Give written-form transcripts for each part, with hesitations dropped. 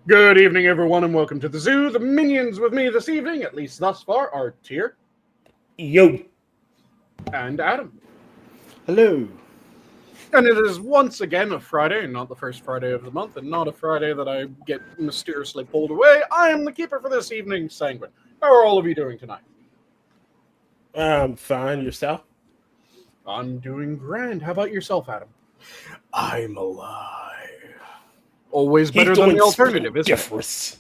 Good evening, everyone, and welcome to the zoo. The minions with me this evening, at least thus far, are Tyr Yo. and Adam. Hello. And it is once again a Friday, and not the first Friday of the month, and not a Friday that I get mysteriously pulled away. I am the keeper for this evening, Sanguine. How are all of you doing tonight? I'm fine. Yourself? I'm doing grand. How about yourself, Adam? I'm alive. Always better than the alternative, isn't it? Difference.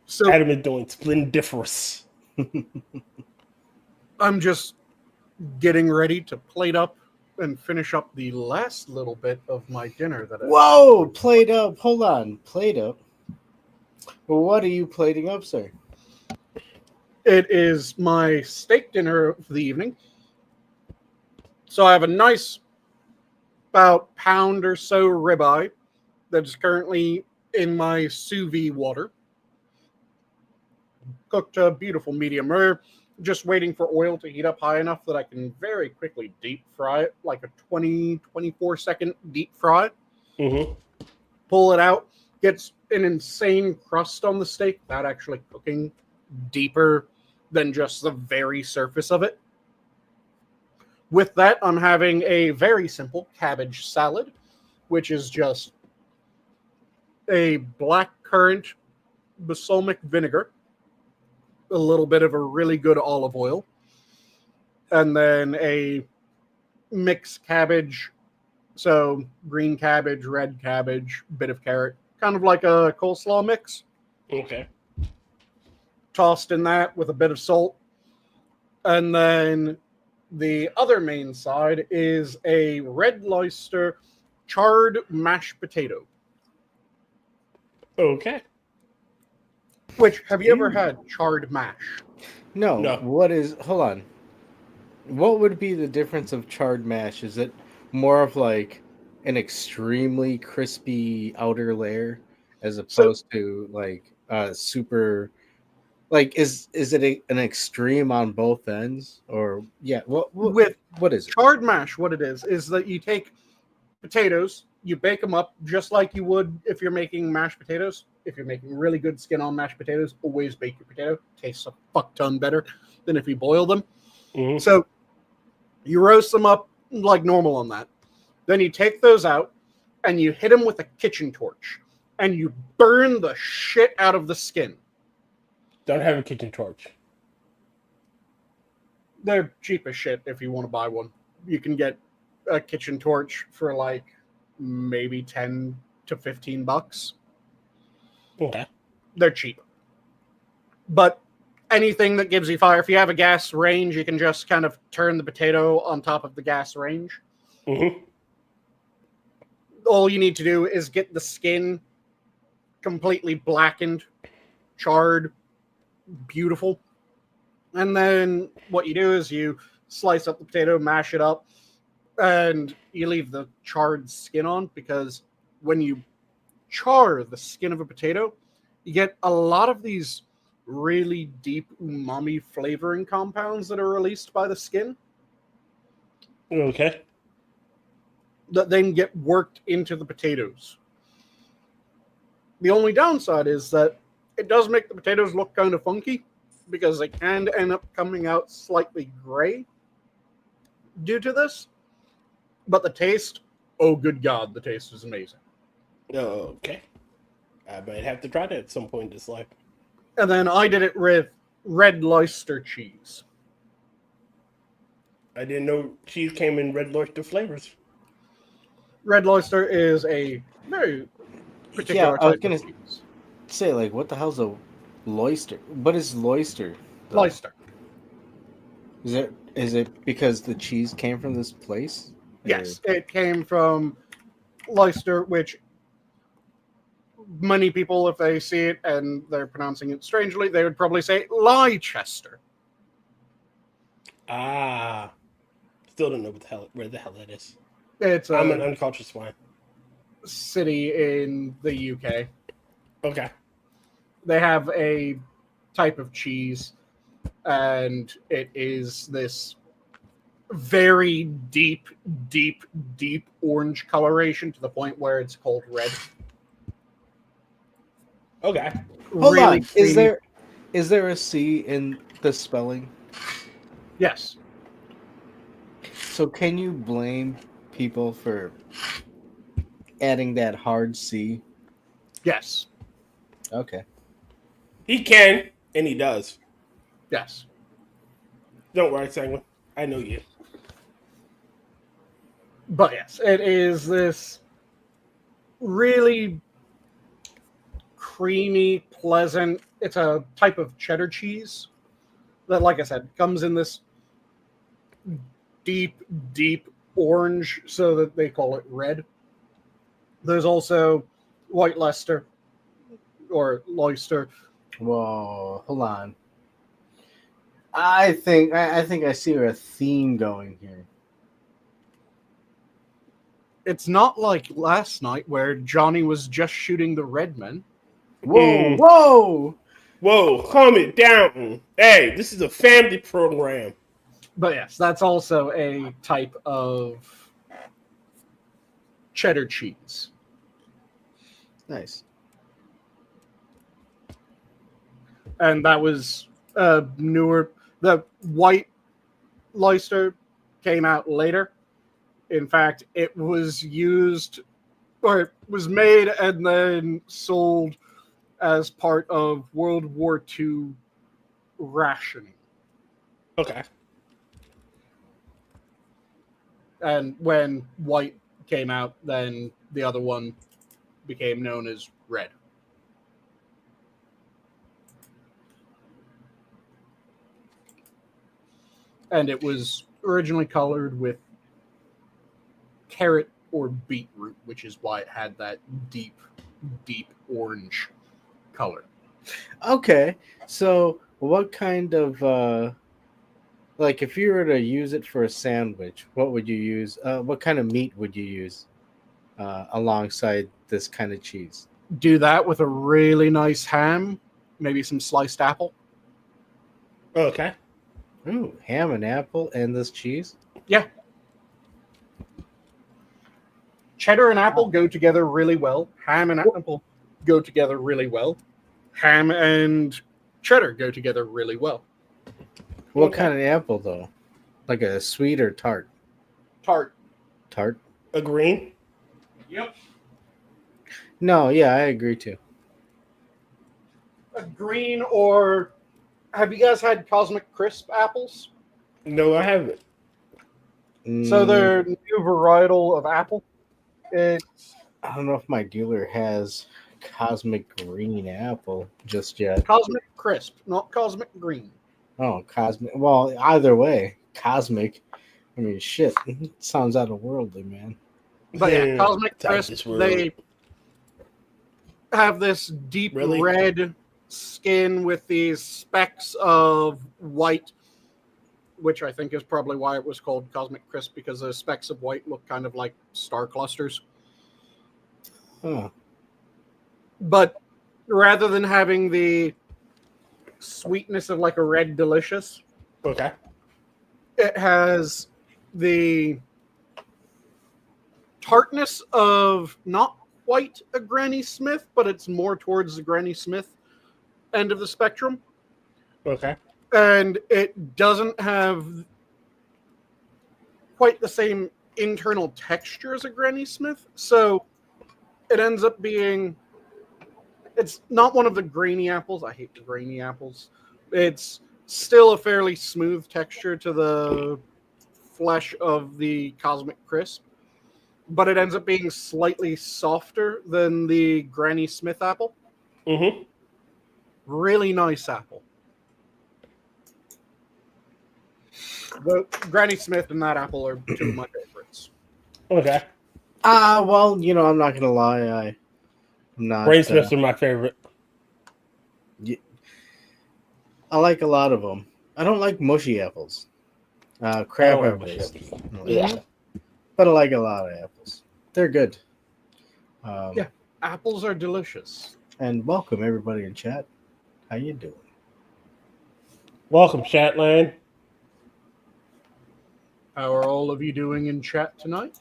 So Adam is doing splendiferous. I'm just getting ready to plate up and finish up the last little bit of my dinner that Whoa, plate up. Hold on. Plate up. Well, what are you plating up, sir? It is my steak dinner for the evening. So I have a nice about pound or so ribeye that's currently in my sous vide water. Cooked a beautiful medium rare. Just waiting for oil to heat up high enough that I can very quickly deep fry it, like a 24 second deep fry. Mm-hmm. Pull it out. Gets an insane crust on the steak without actually cooking deeper than just the very surface of it. With that, I'm having a very simple cabbage salad, which is just a blackcurrant balsamic vinegar, a little bit of a really good olive oil, and then a mixed cabbage, so green cabbage, red cabbage, bit of carrot, kind of like a coleslaw mix. Okay. Tossed in that with a bit of salt. And then the other main side is a red oyster charred mashed potato. Okay. Which, have you ever had charred mash? No. No. Hold on. What would be the difference of charred mash? Is it more of like an extremely crispy outer layer as opposed to like super, like, is it an extreme on both ends? Or, yeah, With what is it? charred mash, what it is that you take potatoes, you bake them up just like you would if you're making mashed potatoes. If you're making really good skin on mashed potatoes, always bake your potato. Tastes a fuck ton better than if you boil them. Mm-hmm. So you roast them up like normal on that. Then you take those out and you hit them with a kitchen torch and you burn the shit out of the skin. Don't have a kitchen torch. They're cheap as shit if you want to buy one. You can get a kitchen torch for like maybe 10 to 15 bucks. Okay. They're cheap. But anything that gives you fire, if you have a gas range, you can just kind of turn the potato on top of the gas range. Mm-hmm. All you need to do is get the skin completely blackened, charred, beautiful. And then what you do is you slice up the potato, mash it up, and you leave the charred skin on, because when you char the skin of a potato, you get a lot of these really deep umami flavoring compounds that are released by the skin Okay. that then get worked into the potatoes. The only downside is that it does make the potatoes look kind of funky, because they can end up coming out slightly gray due to this. But the taste, oh good God, the taste is amazing. Okay. I might have to try that at some point in this life. And then I did it with red oyster cheese. I didn't know cheese came in red oyster flavors. Red oyster is a very particular I was type gonna of cheese. say, like, what the hell's a loyster? What is loyster? though? Oyster. Is it because the cheese came from this place? Yes, it came from Leicester, which many people, if they see it and they're pronouncing it strangely, they would probably say Leicester. Ah. Still don't know where the hell that is. It's I'm an a uncultured swine. city in the UK. Okay. They have a type of cheese, and it is this very deep, deep, deep orange coloration to the point where it's called red. Okay. Hold Really on. creamy. Is there a C in the spelling? Yes. So can you blame people for adding that hard C? Yes. Okay. He can, and he does. Yes. Don't worry, Sanguine. I know you. But yes, it is this really creamy, pleasant. It's a type of cheddar cheese that, like I said, comes in this deep, deep orange, so that they call it red. There's also white Leicester or Leicester. Whoa, hold on. I think I see a theme going here. It's not like last night where Johnny was just shooting the red men. Whoa, whoa! Whoa, calm it down. Hey, this is a family program. But yes, that's also a type of cheddar cheese. Nice. And that was newer. The white Leicester came out later. In fact, it was used, or it was made and then sold as part of World War II rationing. Okay. And when white came out, then the other one became known as red. And it was originally colored with carrot or beetroot, which is why it had that deep, deep orange color. Okay, so what kind of like if you were to use it for a sandwich, what would you use? What kind of meat would you use alongside this kind of cheese? Do that with a really nice ham, maybe some sliced apple. Okay. Ooh, ham and apple and this cheese. Yeah. Cheddar and apple go together really well. Ham and apple go together really well. Ham and cheddar go together really well. What Okay. kind of apple though? Like a sweet or tart? Tart. Tart. A green? Yep. No, yeah, I agree too. A green or have you guys had Cosmic Crisp apples? No, I haven't. So they're a new varietal of apple. It's I don't know if my dealer has cosmic green apple just yet. Cosmic Crisp, not Cosmic Green. Oh, cosmic. Well, either way, cosmic. I mean, shit. It sounds out of worldly, man. But yeah, Cosmic It's out of Crisp, this world. they have this deep Really? red skin with these specks of white, which I think is probably why it was called Cosmic Crisp, because the specks of white look kind of like star clusters. Huh. But rather than having the sweetness of like a Red Delicious, Okay. it has the tartness of not quite a Granny Smith, but it's more towards the Granny Smith end of the spectrum. Okay. And it doesn't have quite the same internal texture as a Granny Smith, so it ends up being, it's not one of the grainy apples. I hate the grainy apples. It's still a fairly smooth texture to the flesh of the Cosmic Crisp, but it ends up being slightly softer than the Granny Smith apple. Mm-hmm. Really nice apple. The Granny Smith and that apple are two of my favorites. Okay. Well, I'm not gonna lie. I'm not. Brain Smiths are my favorite. I like a lot of them. I don't like mushy apples. Crab I don't like apples. mushy apples. Yeah. But I like a lot of apples. They're good. Yeah. Apples are delicious. And welcome everybody in chat. How you doing? Welcome, Chatland. How are all of you doing in chat tonight?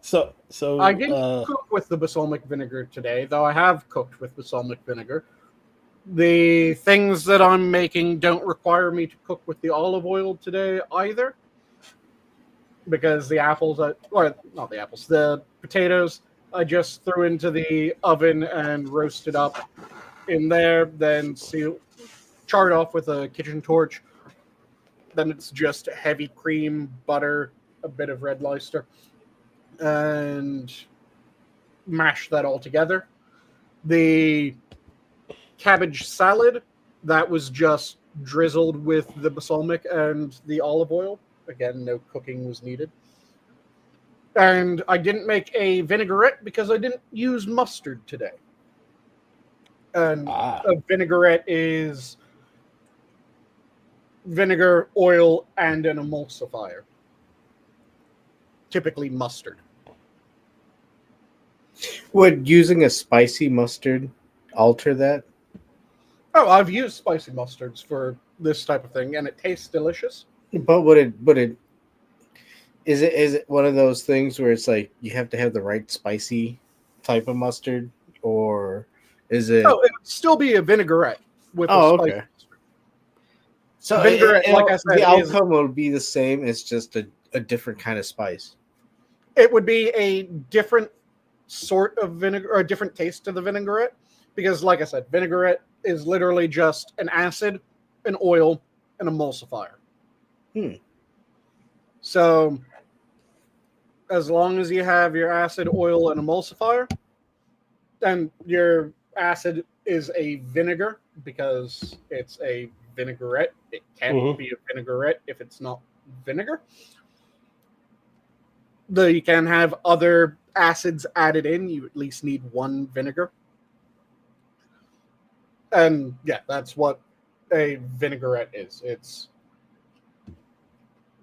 So I didn't cook with the balsamic vinegar today, though I have cooked with balsamic vinegar. The things that I'm making don't require me to cook with the olive oil today either, because the the potatoes, I just threw into the oven and roasted up in there, then charred off with a kitchen torch. Then it's just heavy cream, butter, a bit of red Leicester, and mash that all together. The cabbage salad, that was just drizzled with the balsamic and the olive oil. Again, no cooking was needed. And I didn't make a vinaigrette because I didn't use mustard today. And a vinaigrette is vinegar, oil, and an emulsifier. Typically mustard. Would using a spicy mustard alter that? Oh, I've used spicy mustards for this type of thing, and it tastes delicious. But is it one of those things where it's like you have to have the right spicy type of mustard, or is it? Oh, it would still be a vinaigrette with a spicy okay. So vinaigrette, like I said, the outcome will be the same. It's just a different kind of spice. It would be a different sort of vinegar, or a different taste to the vinaigrette, because, like I said, vinaigrette is literally just an acid, an oil, an emulsifier. So, as long as you have your acid, oil, and emulsifier, and your acid is a vinegar because it's a vinaigrette. It can't be a vinaigrette if it's not vinegar. Though you can have other acids added in, you at least need one vinegar. And yeah, that's what a vinaigrette is. It's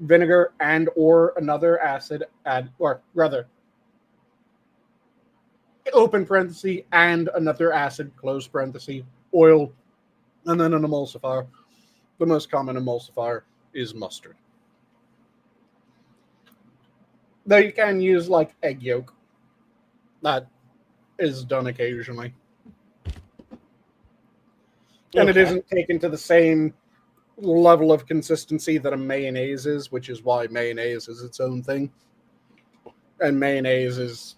vinegar and or another acid open parenthesis, and another acid, close parenthesis, oil, and then an emulsifier. The most common emulsifier is mustard. Though you can use like egg yolk. That is done occasionally. And it isn't taken to the same level of consistency that a mayonnaise is, which is why mayonnaise is its own thing. And mayonnaise is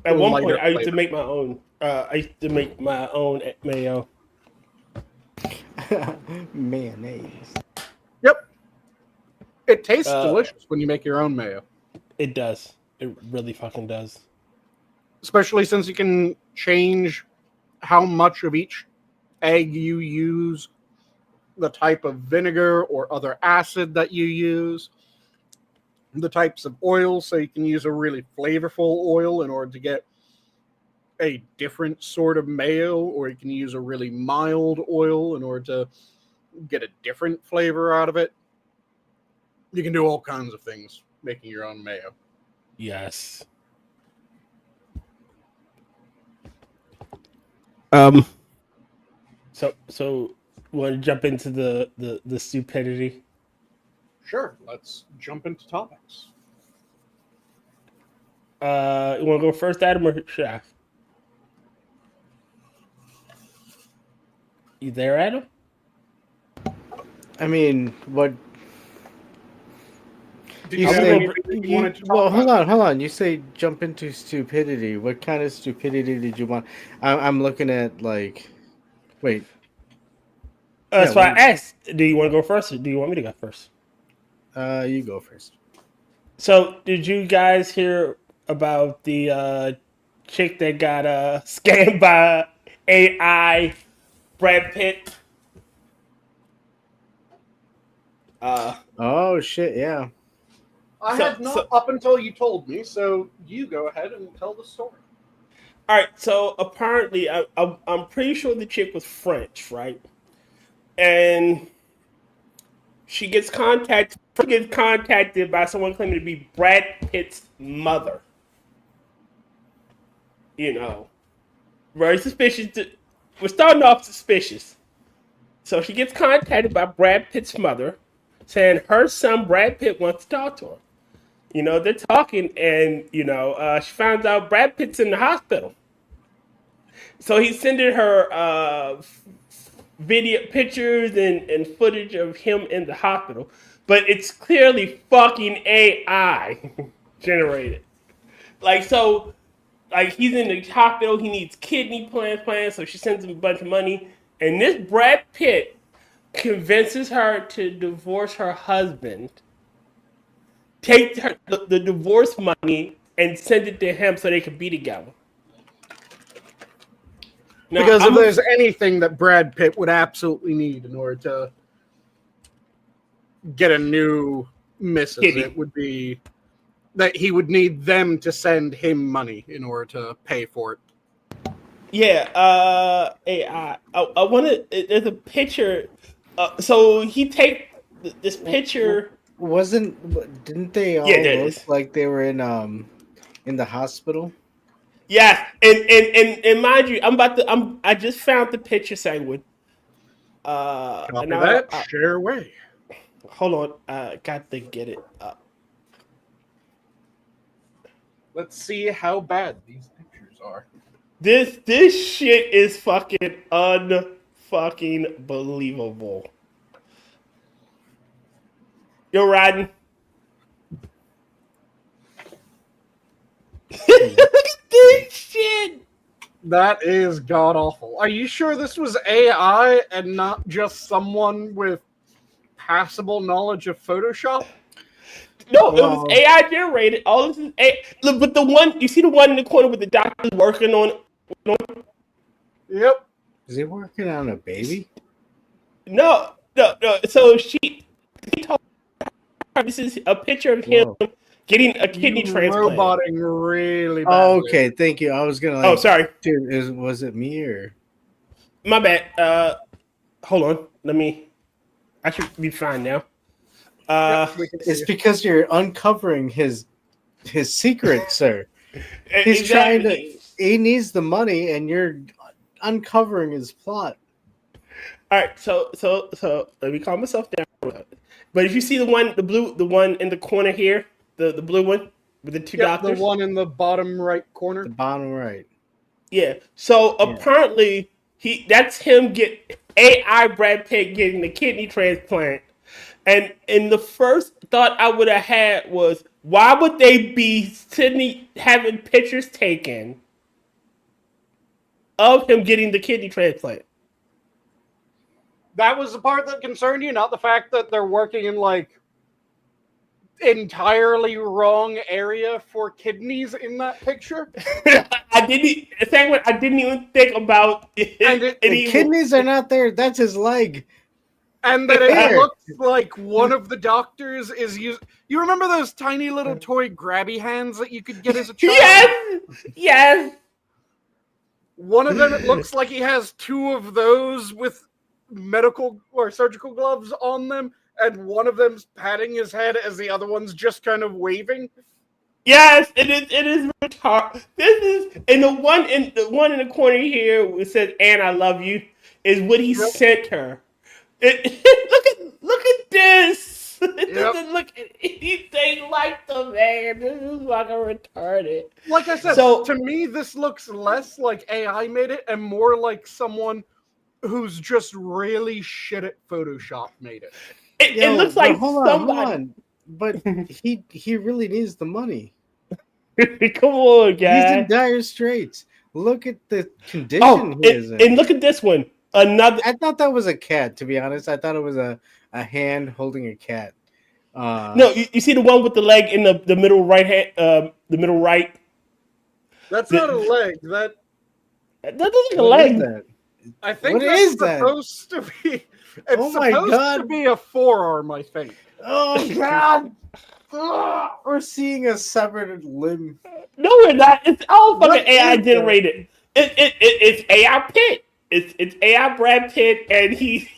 at one point I used to make my own. Mayo. Mayonnaise. Yep. It tastes delicious when you make your own mayo. It does. It really fucking does. Especially since you can change how much of each egg you use, the type of vinegar or other acid that you use, the types of oil, so you can use a really flavorful oil in order to get a different sort of mayo, or you can use a really mild oil in order to get a different flavor out of it. You can do all kinds of things making your own mayo. Yes. So want to jump into the stupidity? Sure, let's jump into topics. You want to go first, Adam, or Shaf? You there, Adam? I mean, what? Did you say you wanted to talk about? Hold on. You say jump into stupidity. What kind of stupidity did you want? I'm looking at like, wait. So I asked, do you want to go first, or do you want me to go first? You go first. So, did you guys hear about the chick that got scammed by AI, Brad Pitt? Oh shit! Yeah. I had not up until you told me, so you go ahead and tell the story. All right. So apparently, I'm pretty sure the chick was French, right? And she gets contacted by someone claiming to be Brad Pitt's mother. You know, very suspicious. We're starting off suspicious. So she gets contacted by Brad Pitt's mother, saying her son Brad Pitt wants to talk to her. They're talking, and she finds out Brad Pitt's in the hospital. So he's sending her video pictures and footage of him in the hospital, but it's clearly fucking AI generated. He's in the hospital, he needs kidney transplants, so she sends him a bunch of money, and this Brad Pitt convinces her to divorce her husband, take the divorce money, and send it to him so they could be together. Now, because if there's anything that Brad Pitt would absolutely need in order to get a new missus, it would be that he would need them to send him money in order to pay for it. Yeah, I want to. There's a picture. So he take this picture. Didn't they all look like they were in the hospital? Yeah, and mind you, I just found the picture, Sanguine. Copy that. Share away. Hold on, got to get it up. Let's see how bad these pictures are. This shit is fucking unfucking believable. You're riding. Look at this shit. That is god awful. Are you sure this was AI and not just someone with passable knowledge of Photoshop? No, it was AI generated. All this is AI. Look, but the one you see, the one in the corner with the doctor's working on. Yep. Is he working on a baby? No. So he told her this is a picture of him getting a kidney transplant. Roboting really bad. Oh, okay, thank you. I was gonna. Oh, sorry. Dude, was it me or? My bad. Hold on. I should be fine now. It's because you're uncovering his secret, sir. He's trying to. He needs the money, and you're uncovering his plot. All right, so let me calm myself down. But if you see the one in the corner here, the blue one with the two doctors, the one in the bottom right corner, the bottom right. Yeah. So apparently that's him get AI Brad Pitt getting the kidney transplant. And the first thought I would have had was, why would they be having pictures taken of him getting the kidney transplant? That was the part that concerned you, not the fact that they're working in entirely wrong area for kidneys in that picture. I didn't even think about it. The kidneys are not there. That's his leg. And that it looks like one of the doctors is using. You remember those tiny little toy grabby hands that you could get as a child? Yes. One of them, it looks like he has two of those with medical or surgical gloves on them, and one of them's patting his head as the other one's just kind of waving. Yes, it is retarded. This is, and the one in the corner here, it says "Anne, I love you," is what he sent her. Look at this. It doesn't look anything like the man. This is fucking retarded. Like I said, to me, this looks less like AI made it and more like someone who's just really shit at Photoshop made it. It looks like somebody. Hold on. But he really needs the money. Come on, guys. He's in dire straits. Look at the condition he is in. And look at this one. I thought that was a cat, to be honest. I thought it was a hand holding a cat. No, you see the one with the leg in the middle right hand, the middle right. That's not a leg. That doesn't look like a leg. That? I think that's supposed to be. It's supposed to be a forearm, I think. Oh God! We're seeing a severed limb. No, we're not. It's all fucking AI generated. It's AI Pitt. It's AI Brad Pitt, and he.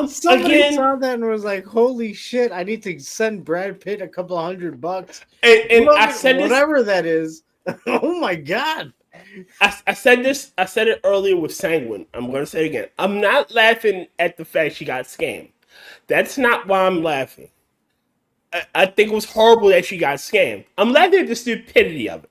Somebody saw that and was like, "Holy shit! I need to send Brad Pitt a couple $100." And I said whatever that is. Oh my God! I said this. I said it earlier with Sanguine. I'm going to say it again. I'm not laughing at the fact she got scammed. That's not why I'm laughing. I think it was horrible that she got scammed. I'm laughing at the stupidity of it.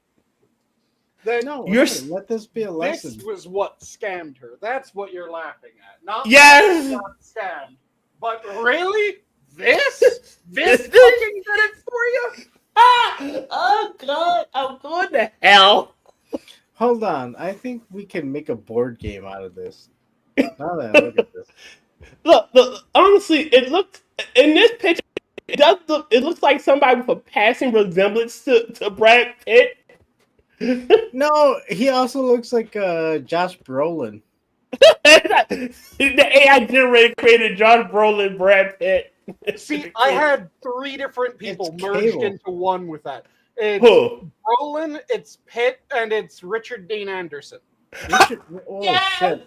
That No, You're hey, let this be a lesson. this was what scammed her. That's what you're laughing at. Not Yes! that she got scammed. But really? This? This fucking did it for you? Oh God! I'm going to hell. Hold on, I think we can make a board game out of this. Now that I look at this, Look. Honestly, it looked in this picture. It does look. It looks like somebody with a passing resemblance to Brad Pitt. no, he also looks like Josh Brolin. The AI generated created Josh Brolin, Brad Pitt. See, I had 3 different people It's merged Cable. into one with that. It's Who? Brolin, it's Pitt, and it's Richard Dean Anderson. Oh Yes! shit!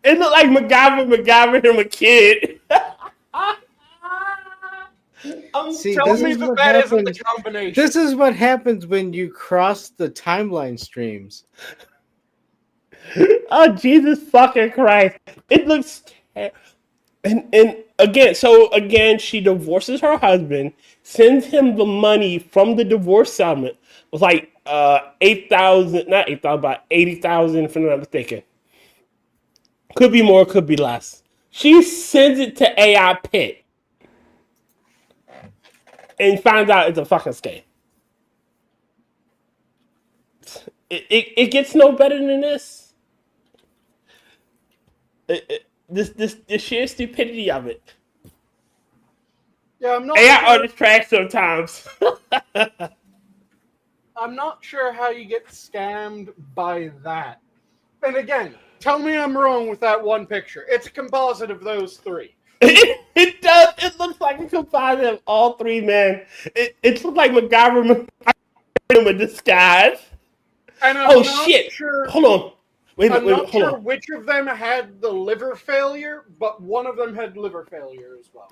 It looked like MacGyver him a kid. See, Tell this me is that what that isn't the happens. combination. This is what happens when you cross the timeline streams. Oh Jesus fucking Christ! It looks and again, she divorces her husband, sends him the money from the divorce settlement. It was like 8,000, not 8,000, about 80,000, if I'm not mistaken. Could be more, could be less. She sends it to AI Pitt and finds out it's a fucking scam. It gets no better than this. The sheer stupidity of it. Yeah, AI artists trash sometimes. I'm not sure how you get scammed by that. And again, tell me I'm wrong with that one picture. It's a composite of those 3. It does. It looks like a composite of all 3 men. It looks like MacGyver in a disguise. And I'm Oh not shit! sure. Hold on. Wait a I'm minute. not Hold sure on. which of them had the liver failure, but one of them had liver failure as well.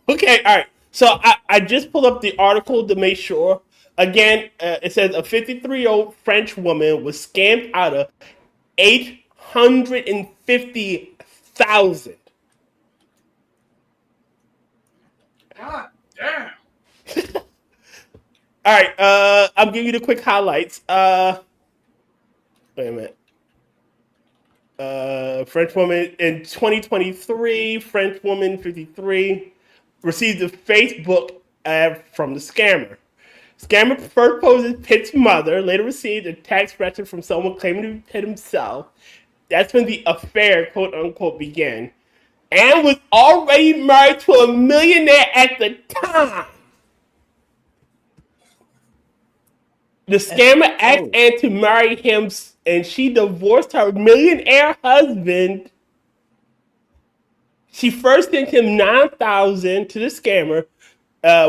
Okay. All right. So I just pulled up the article to make sure. Again, it says a 53-year-old French woman was scammed out of 850,000. God damn. All right. I'm giving you the quick highlights. Wait a minute. French woman in 2023, French woman 53, received a Facebook ad from the scammer. Scammer first posed as Pitt's mother, later received a text message from someone claiming to be Pitt himself. That's when the affair, quote unquote, began. And was already married to a millionaire at the time. The scammer asked Anne to marry him, and she divorced her millionaire husband. She first sent him 9,000 to the scammer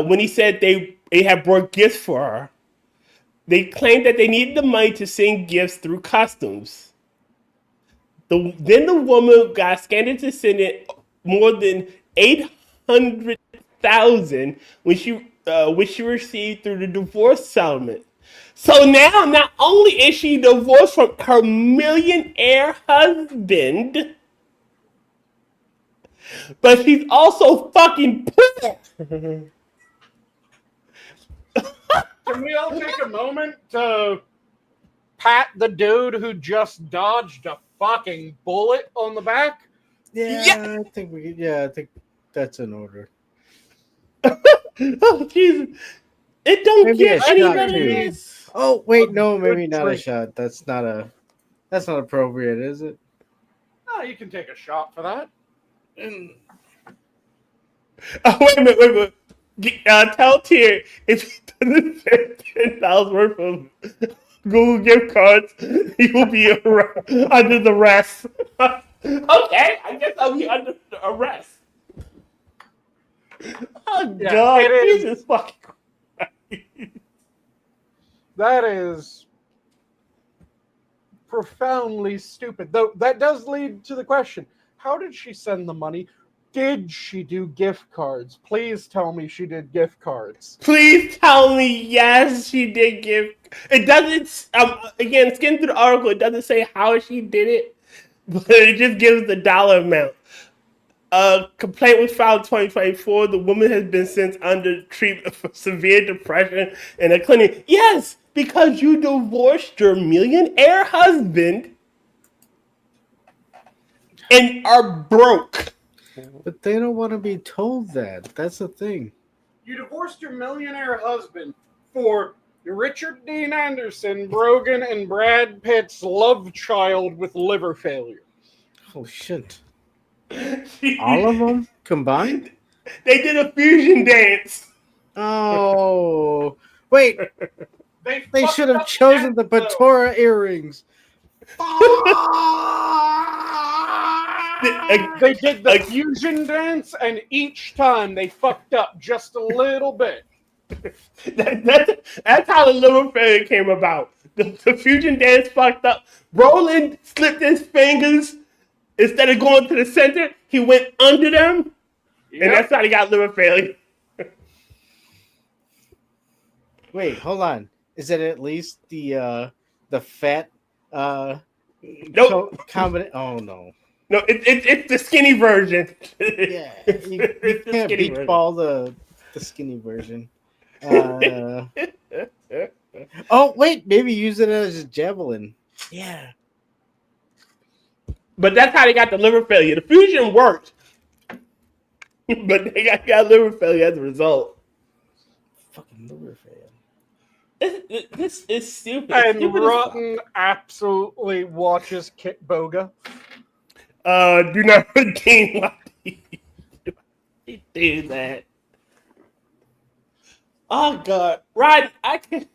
when he said they had brought gifts for her. They claimed that they needed the money to send gifts through customs. Then the woman got scammed into sending more than 800,000 when she received through the divorce settlement. So now, not only is she divorced from her millionaire husband, but she's also fucking poor. Can we all take a moment to pat the dude who just dodged a fucking bullet on the back? Yeah, I think I think that's in order. Oh Jesus! It don't Maybe get a any shot better than too. this. Oh wait, no, maybe Good not a drink. shot. That's not appropriate, is it? Oh, you can take a shot for that. Oh, wait a minute. Tell Tier if he doesn't send $10 worth of Google gift cards, he will be under the arrest. Okay, I guess I'll be under the arrest. Oh Yeah, God, it is. Jesus fucking Christ. That is profoundly stupid. Though that does lead to the question: how did she send the money did she do gift cards? Please tell me she did gift cards. Please tell me yes, she did give. It doesn't. Again, skim through the article. It doesn't say how she did it, but it just gives the dollar amount. A complaint was filed in 2024. The woman has been sent under treatment for severe depression in a clinic. Yes, because you divorced your millionaire husband and are broke. But they don't want to be told that. That's the thing. You divorced your millionaire husband for Richard Dean Anderson, Brogan, and Brad Pitt's love child with liver failure. Oh shit! All of them combined? They did a fusion dance. Oh wait! They fucked should have up chosen the dance, Batora earrings. They did the fusion dance, and each time they fucked up just a little bit. That's how the liver failure came about. The fusion dance fucked up. Roland slipped his fingers. Instead of going to the center, he went under them, and that's how he got liver failure. Wait, hold on. Is it at least the fat Nope. Oh no. No, it's the skinny version. Yeah, you It's the can't skinny beat version. ball the skinny version. Oh wait, maybe use it as a javelin. Yeah. But that's how they got the liver failure. The fusion worked, but they got liver failure as a result. Fucking liver fail. This is stupid. And Stupid as fuck. Rotten absolutely watches Kit Boga. Do not redeem my do that. Oh god, Rod, I can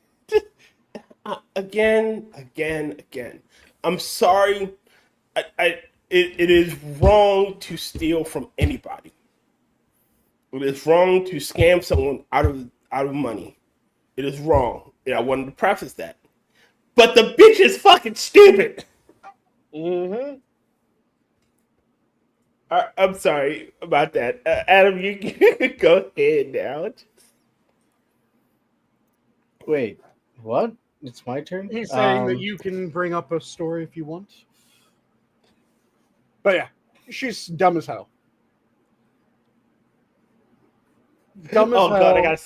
again. I'm sorry. It is wrong to steal from anybody. It is wrong to scam someone out of money. It is wrong. And I wanted to preface that. But the bitch is fucking stupid. Mm-hmm. I'm sorry about that. Adam, you can go ahead now. Wait, what? It's my turn? He's saying that you can bring up a story if you want. But yeah, she's dumb as hell. Dumb as hell. God, I got.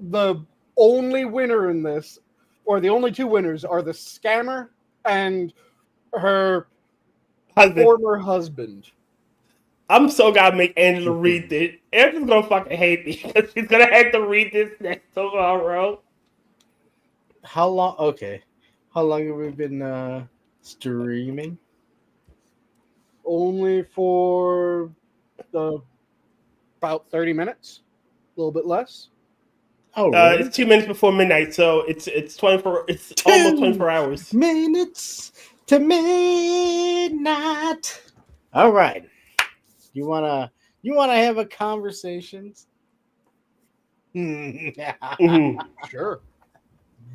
The only winner in this, or the only two winners, are the scammer and her former husband. I'm so gonna make Angela read this. Angela's gonna fucking hate me because she's gonna have to read this next tomorrow. How long? Okay. How long have we been streaming? Only for about 30 minutes, a little bit less. Oh, really? It's 2 minutes before midnight, so it's 24. It's almost 24 hours. Minutes to midnight. All right. You wanna have a conversation? Mm-hmm. Sure.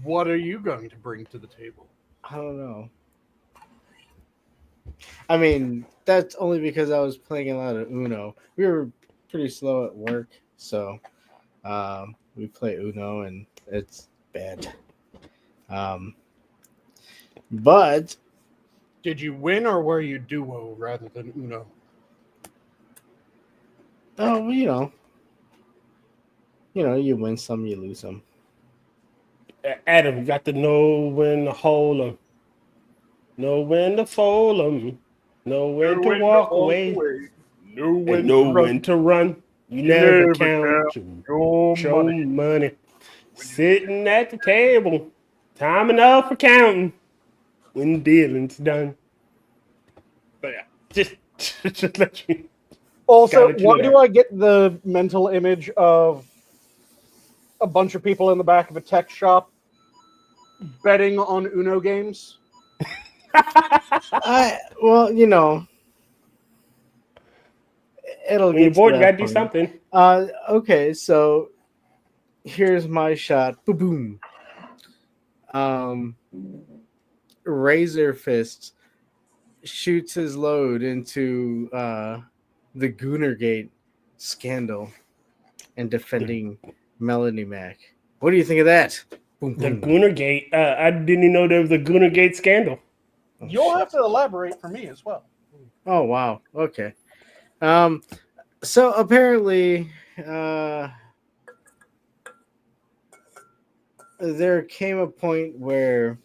What are you going to bring to the table? I don't know. I mean, that's only because I was playing a lot of Uno. We were pretty slow at work, so we play Uno, and it's bad. But did you win, or were you duo rather than Uno? Oh, you know, you win some, you lose some. Adam, you got to know when to hold them, know when to fold them, know when to walk away, know when to run. You never count your money. Sitting at the table, time enough for counting when dealing's done. But yeah, just let you. Also, why do I get the mental image of a bunch of people in the back of a tech shop betting on Uno games? Well, you know, it'll when you're get bored, you gotta point. do something. Okay, so here's my shot. Boom. Razor Fist shoots his load into the Goonergate scandal and defending Melanie Mac. What do you think of that? Boom, The boom. Goonergate. I didn't even know there was a Goonergate scandal. Oh, You'll shit. have to elaborate for me as well. Oh wow. Okay. So apparently, there came a point where,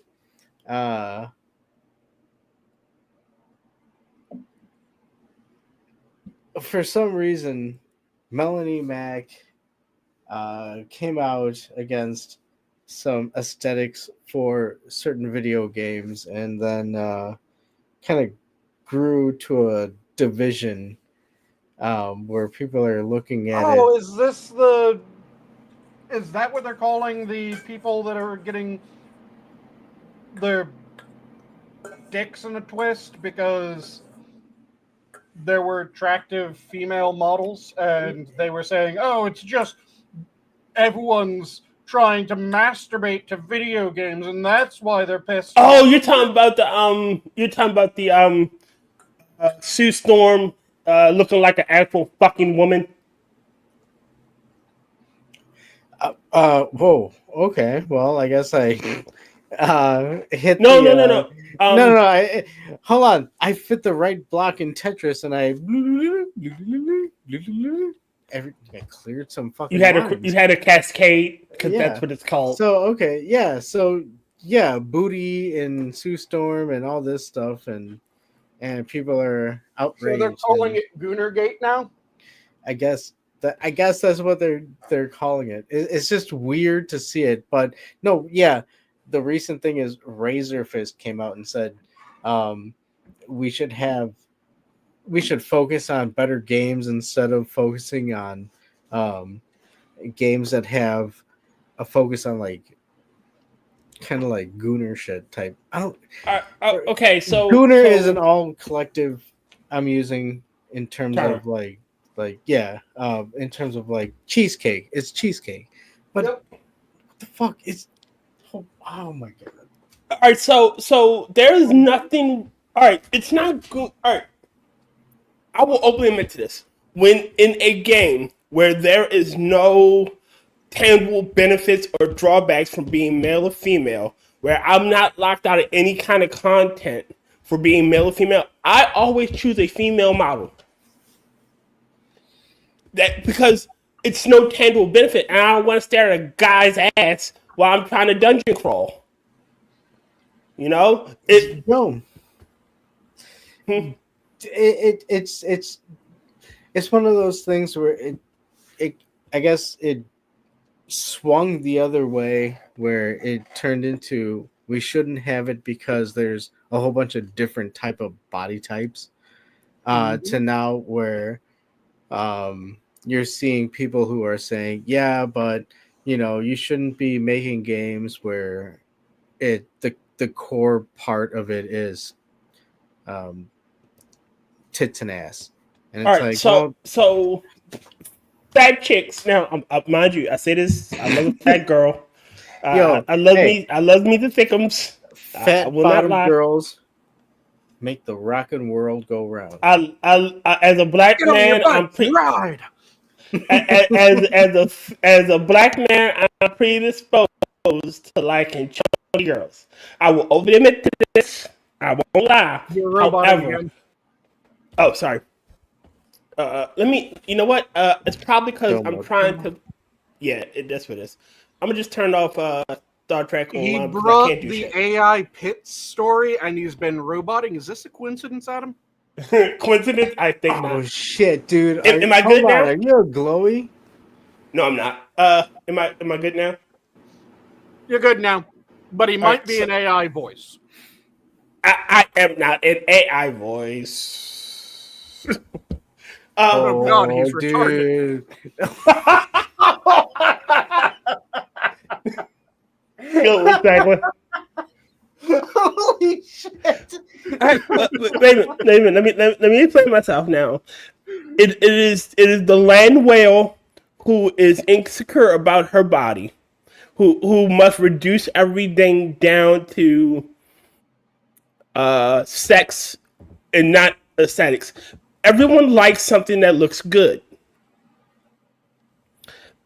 for some reason, Melanie Mac came out against some aesthetics for certain video games, and then kind of grew to a division where people are looking at it. Oh, is that what they're calling the people that are getting their dicks in a twist because there were attractive female models and they were saying, "Oh, it's just everyone's trying to masturbate to video games and that's why they're pissed Oh, off." you're talking about the Sue Storm looking like an actual fucking woman. Whoa. Okay. Well, I guess I hit No, the. no. No. Hold on. I fit the right block in Tetris, and I cleared some fucking. You lines. had a cascade because Yeah. that's what it's called. So okay, yeah. So yeah, Booty and Sue Storm and all this stuff, and people are outraged. So they're calling and it Goonergate now? I guess that's what they're calling it. It's just weird to see it, but no, yeah. The recent thing is Razor Fist came out and said we should focus on better games instead of focusing on games that have a focus on like kind of like Gooner shit type. I don't. Okay, so Gooner is an all collective I'm using in terms term. of like yeah, in terms of like cheesecake. It's cheesecake, but Yep. what the fuck is? Oh my god! All right, so there's nothing. All right, it's not good. All right, I will openly admit to this. When in a game where there is no tangible benefits or drawbacks from being male or female, where I'm not locked out of any kind of content for being male or female, I always choose a female model. That because it's no tangible benefit, and I don't want to stare at a guy's ass while I'm trying to dungeon crawl. You know, No, it's one of those things where it I guess it swung the other way where it turned into we shouldn't have it because there's a whole bunch of different type of body types to now where you're seeing people who are saying, yeah, but you shouldn't be making games where the core part of it is tits and ass. And all it's right. like, So fat chicks. Now, mind you, I say this. I love a fat girl. Yo, I love hey. I love me the thickums. I fat will not bottom lie. girls make the rockin' world go round. I as a black Get on your man, butt, I'm ride. as a black man, I'm predisposed to liking chunky girls. I will openly admit to this. I won't lie. You're roboting However, again. oh, sorry. Let me. You know what? It's probably because Don't I'm look. trying to. Yeah, that's what it is. I'm gonna just turn off Star Trek He online because I brought can't do the shit. AI Pitts story and he's been roboting. Is this a coincidence, Adam? Coincidence? I think Oh not. shit, dude! Am I good now? Are you a glowy? No, I'm not. Am I good now? You're good now. But he might be so- an AI voice. I am not an AI voice. Oh, God, he's retarded. dude! Go, exactly. Holy shit! Wait a minute. Let me explain myself now. It is the land whale who is insecure about her body, who must reduce everything down to sex and not aesthetics. everyone likes something that looks good.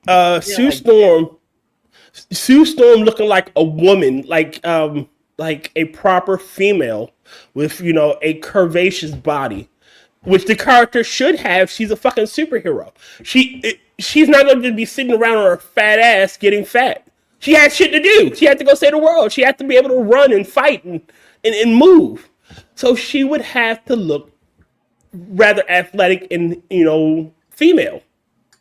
Sue I- Storm looking like a woman, like a proper female with a curvaceous body, which the character should have. She's a fucking superhero. She's not going to be sitting around on her fat ass getting fat. She had shit to do. She had to go save the world. She had to be able to run and fight and move. So she would have to look rather athletic and female.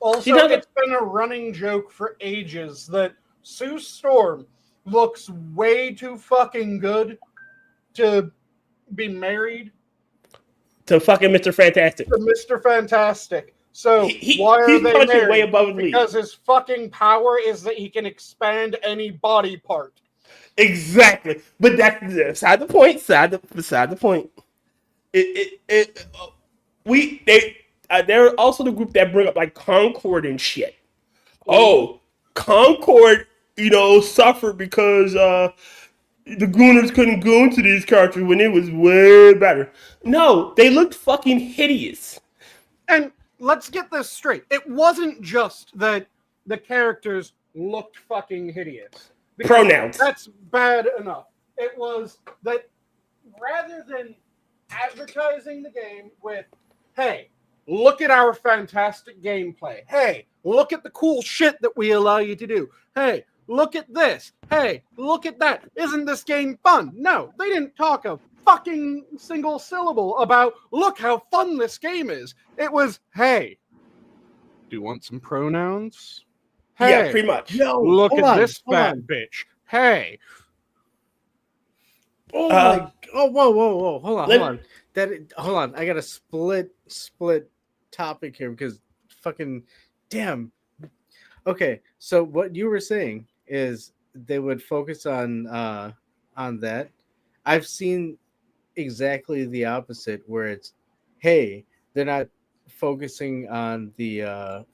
Also, She doesn't. it's been a running joke for ages that Sue Storm looks way too fucking good to be married To fucking Mr. Fantastic. to Mr. Fantastic. So He's why are they punching married? way above his league. Because his fucking power is that he can expand any body part. Exactly, but that's beside the point. Beside the point. They're also the group that bring up like Concord and shit. Oh, Concord, suffered because the Gooners couldn't go into these characters when it was way better. No, they looked fucking hideous. And let's get this straight. It wasn't just that the characters looked fucking hideous. Because Pronouns. That's bad enough. It was that rather than advertising the game with, hey, look at our fantastic gameplay. Hey, look at the cool shit that we allow you to do. Hey, look at this. Hey, look at that. Isn't this game fun? No, they didn't talk a fucking single syllable about, look how fun this game is. It was, hey, do you want some pronouns? Hey, Yeah, pretty much. Yo, look hold at on, this hold fat on. bitch. Hey. Oh my! Oh, whoa! Hold on, Let- hold on. Hold on. I got a split topic here because fucking damn. Okay, so what you were saying is they would focus on that. I've seen exactly the opposite, where it's, hey, they're not focusing on the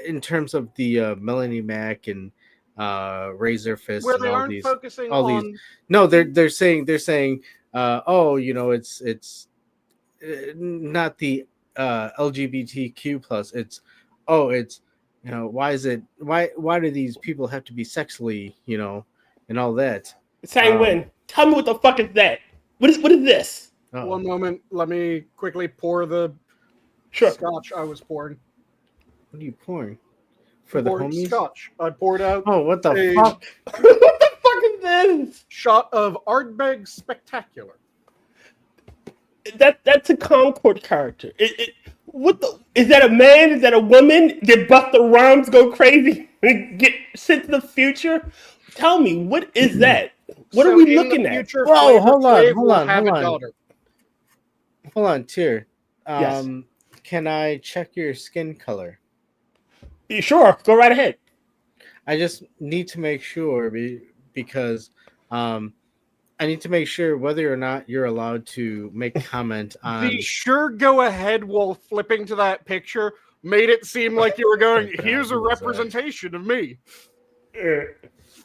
in terms of the Melanie Mac and Razor Fist Where and they all aren't these. focusing all on these- No, they're saying oh, it's not the LGBTQ plus. It's why do these people have to be sexually and all that. Sanguine, tell me what the fuck is that? What is this? Uh-oh. one moment. Let me quickly pour the Sure. scotch I was pouring. What are you pouring for the Pouring homies? scotch. I poured out Oh, what the a fuck! What the fuck is this? shot of Ardbeg Spectacular. That's a Concord character. What the? Is that a man? Is that a woman? Did Buster Rhymes go crazy and get sent to the future? Tell me, what is that? What are So we in looking the at? future, Whoa, Flavor hold on, Flav hold will on, have hold a on. daughter. Hold on, Tyr. Yes. Can I check your skin color? Sure, go right ahead. I just need to make sure because I need to make sure whether or not you're allowed to make comment on. The sure go ahead while flipping to that picture made it seem like you were going, God, here's a who was that? representation of me.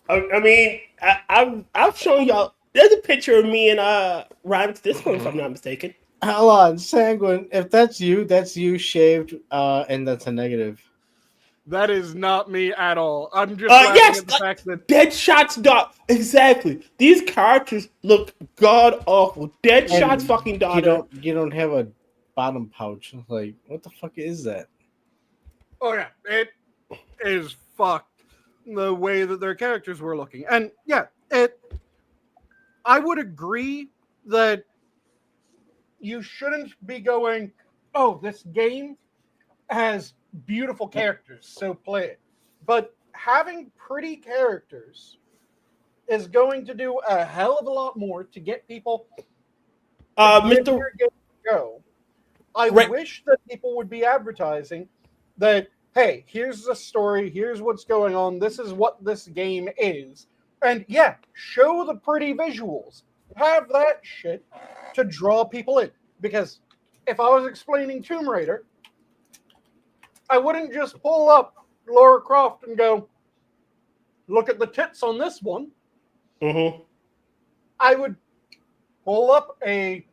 I mean, I've shown y'all. There's a picture of me and Rhymes Discord, if I'm not mistaken. Hold on, Sanguine. If that's you shaved, and that's a negative. That is not me at all. I'm just laughing Yes, at the fact that Deadshot's daughter. Exactly. These characters look god awful. Deadshot's fucking daughter. You don't have a bottom pouch. Like, what the fuck is that? oh yeah, it is fucked the way that their characters were looking. And yeah, I would agree that you shouldn't be going, oh, this game has beautiful characters, so play it. But having pretty characters is going to do a hell of a lot more to get people to give Mr. your game a go. I Right. wish that people would be advertising that, hey, here's the story, here's what's going on, this is what this game is. And yeah, show the pretty visuals. Have that shit to draw people in. Because if I was explaining Tomb Raider, I wouldn't just pull up Lara Croft and go, look at the tits on this one. Mm-hmm. I would pull up a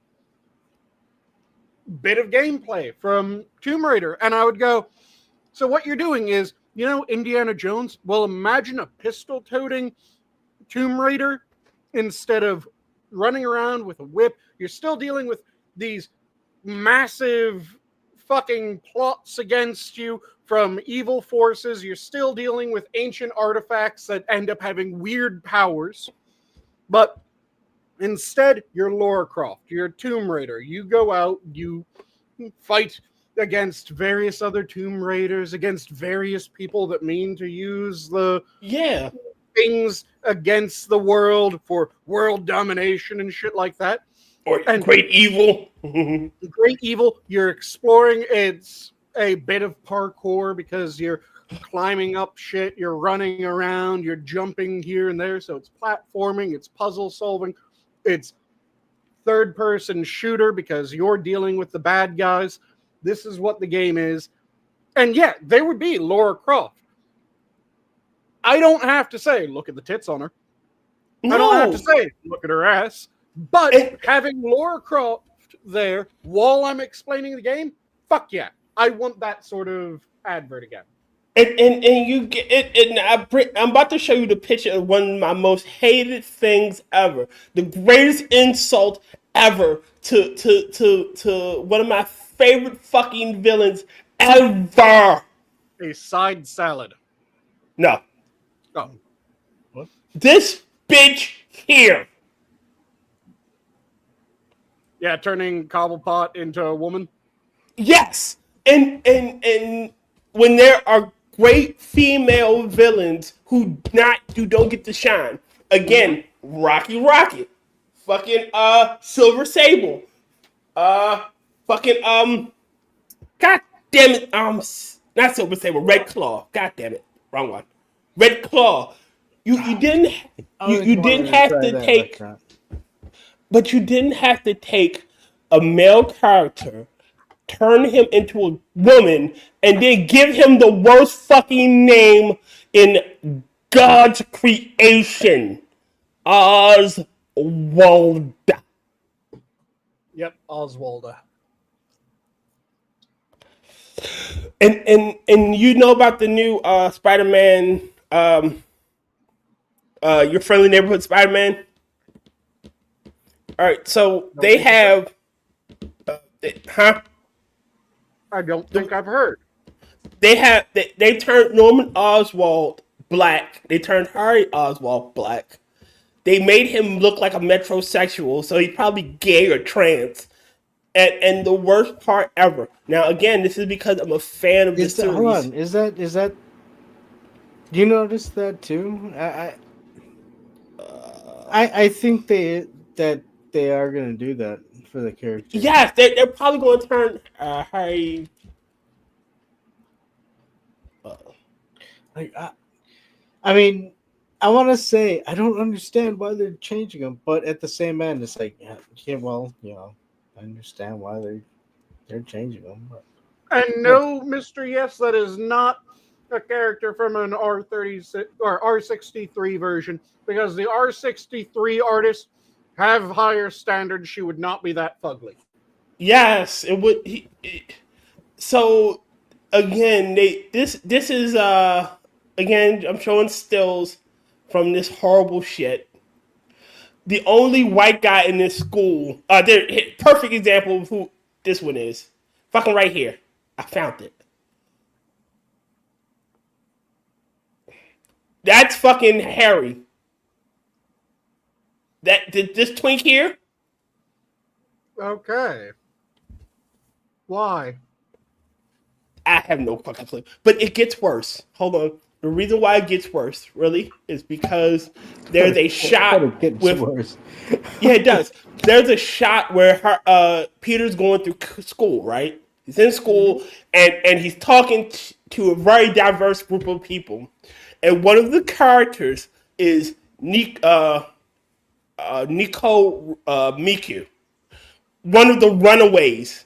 bit of gameplay from Tomb Raider, and I would go, so what you're doing is, Indiana Jones? Well, imagine a pistol-toting Tomb Raider instead of running around with a whip. You're still dealing with these massive fucking plots against you from evil forces. You're still dealing with ancient artifacts that end up having weird powers. But instead, you're Lara Croft. You're a Tomb Raider. You go out, you fight against various other Tomb Raiders, against various people that mean to use the things against the world for world domination and shit like that. And great evil. Great evil. You're exploring. It's a bit of parkour because you're climbing up shit, you're running around, you're jumping here and there. So it's platforming, it's puzzle solving, it's third-person shooter because you're dealing with the bad guys. This is what the game is. And yeah, they would be Lara Croft. I don't have to say, look at the tits on her. No. I don't have to say, look at her ass. But having Lara Croft there while I'm explaining the game, fuck yeah. I want that sort of advert again. And you get it. I'm about to show you the picture of one of my most hated things ever. The greatest insult ever to one of my favorite fucking villains ever. A side salad. No. Oh. What? This bitch here. Yeah, turning Cobblepot into a woman. Yes. And when there are great female villains who don't get to shine. Again, Rocky Rocket. Fucking Silver Sable. Fucking God damn it. Not Silver Sable, Red Claw. God damn it. Wrong one. Red Claw. You didn't have to take but you didn't have to take a male character, turn him into a woman, and then give him the worst fucking name in God's creation. Oswalda. Yep, Oswalda. And you know about the new Spider-Man, your friendly neighborhood Spider-Man? All right, so they have, I don't think I've heard. They turned Norman Oswald black. They turned Harry Oswald black. They made him look like a metrosexual, so he's probably gay or trans. And the worst part ever. Now, again, this is because I'm a fan of this series. Hold on, is that? Do you notice that too? I think that they are going to do that for the character. Yes, they're probably going to turn Harry. I mean, I want to say I don't understand why they're changing them, but at the same end, it's like, yeah, well, I understand why they're changing them. But. And no, Mr. Yes, that is not a character from an R36 or R63 version, because the R63 artists have higher standards. She would not be that fugly. Yes, it would. So again, this is again, I'm showing stills from this horrible shit. The only white guy in this school, perfect example of who this one is. Fucking right here. I found it. That's fucking Harry. This twink here? Okay. Why? I have no fucking clue. But it gets worse. Hold on. The reason why it gets worse, really, is because there's a shot with worse. Yeah, it does. There's a shot where Peter's going through school, right? He's in school and he's talking to a very diverse group of people, and one of the characters is Nico Miku, one of the runaways.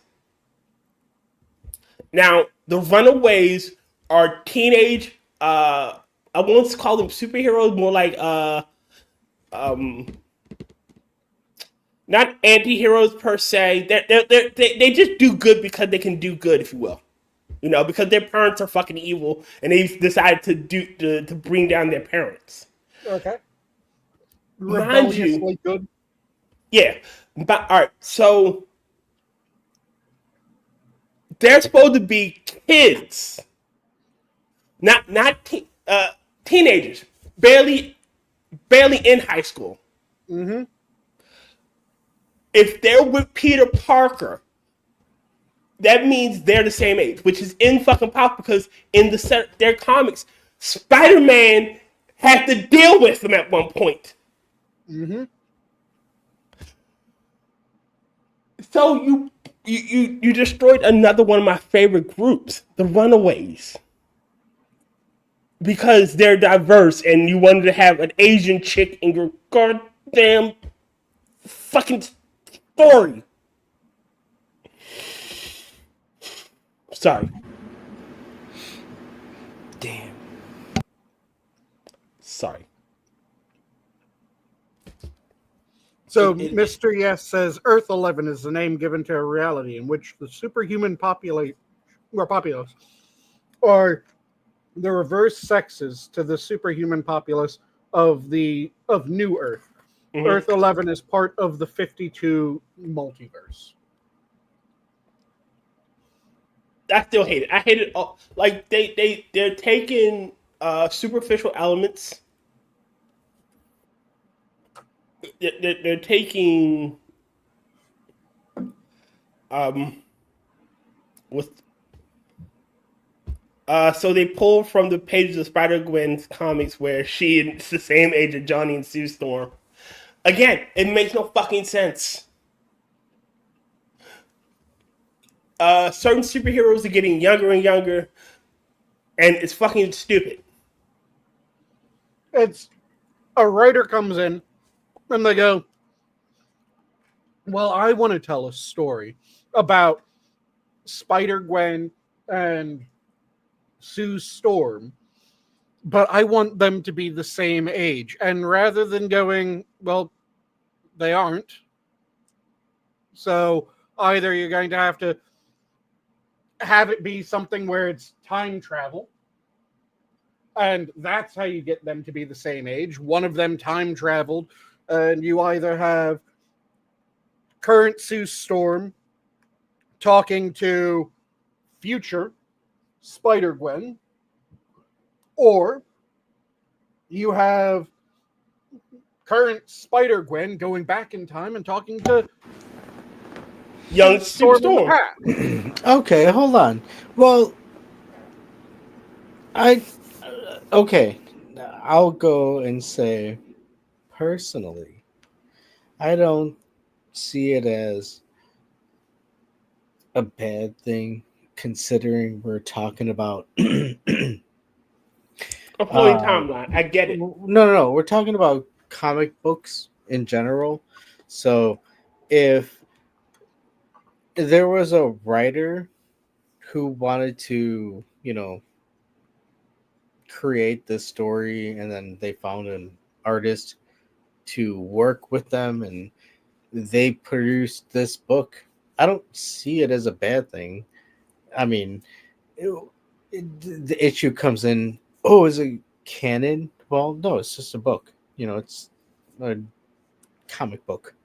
Now, the runaways are teenage. I won't call them superheroes, more like not anti-heroes per se. They just do good because they can do good, if you will. You know, because their parents are fucking evil, and they decided to bring down their parents. Okay. Mind you, Rebelliously good. yeah. But all right, so they're supposed to be kids, not teenagers, barely in high school. Mm-hmm. If they're with Peter Parker, that means they're the same age, which is in fucking pop because in their comics, Spider-Man had to deal with them at one point. Mm-hmm. So you destroyed another one of my favorite groups, the Runaways. Because they're diverse and you wanted to have an Asian chick in your goddamn fucking story. Sorry. Damn. Sorry. So Mr. Yes says Earth 11 is the name given to a reality in which the superhuman populace are the reverse sexes to the superhuman populace of New Earth. Mhm. Earth 11 is part of the 52 multiverse. I still hate it. I hate it all. Like they're taking superficial elements. They're taking with so they pull from the pages of Spider-Gwen's comics where she is the same age as Johnny and Sue Storm. Again, it makes no fucking sense. Certain superheroes are getting younger and younger, and it's fucking stupid. It's a writer comes in and they go, well, I want to tell a story about Spider-Gwen and Sue Storm, but I want them to be the same age. And rather than going, well, they aren't. So either you're going to have it be something where it's time travel, and that's how you get them to be the same age. One of them time traveled, and you either have current Sue Storm talking to future Spider-Gwen, or you have current Spider-Gwen going back in time and talking to Young Sue in the Storm. past. Okay, hold on. Well, okay. I'll go and say, personally, I don't see it as a bad thing, considering we're talking about. A flowing timeline. I get it. No. We're talking about comic books in general. So, if there was a writer who wanted to, create this story, and then they found an artist to work with them, and they produced this book, I don't see it as a bad thing. I mean, the issue comes in, oh, is it canon? Well, no, it's just a book. It's a comic book.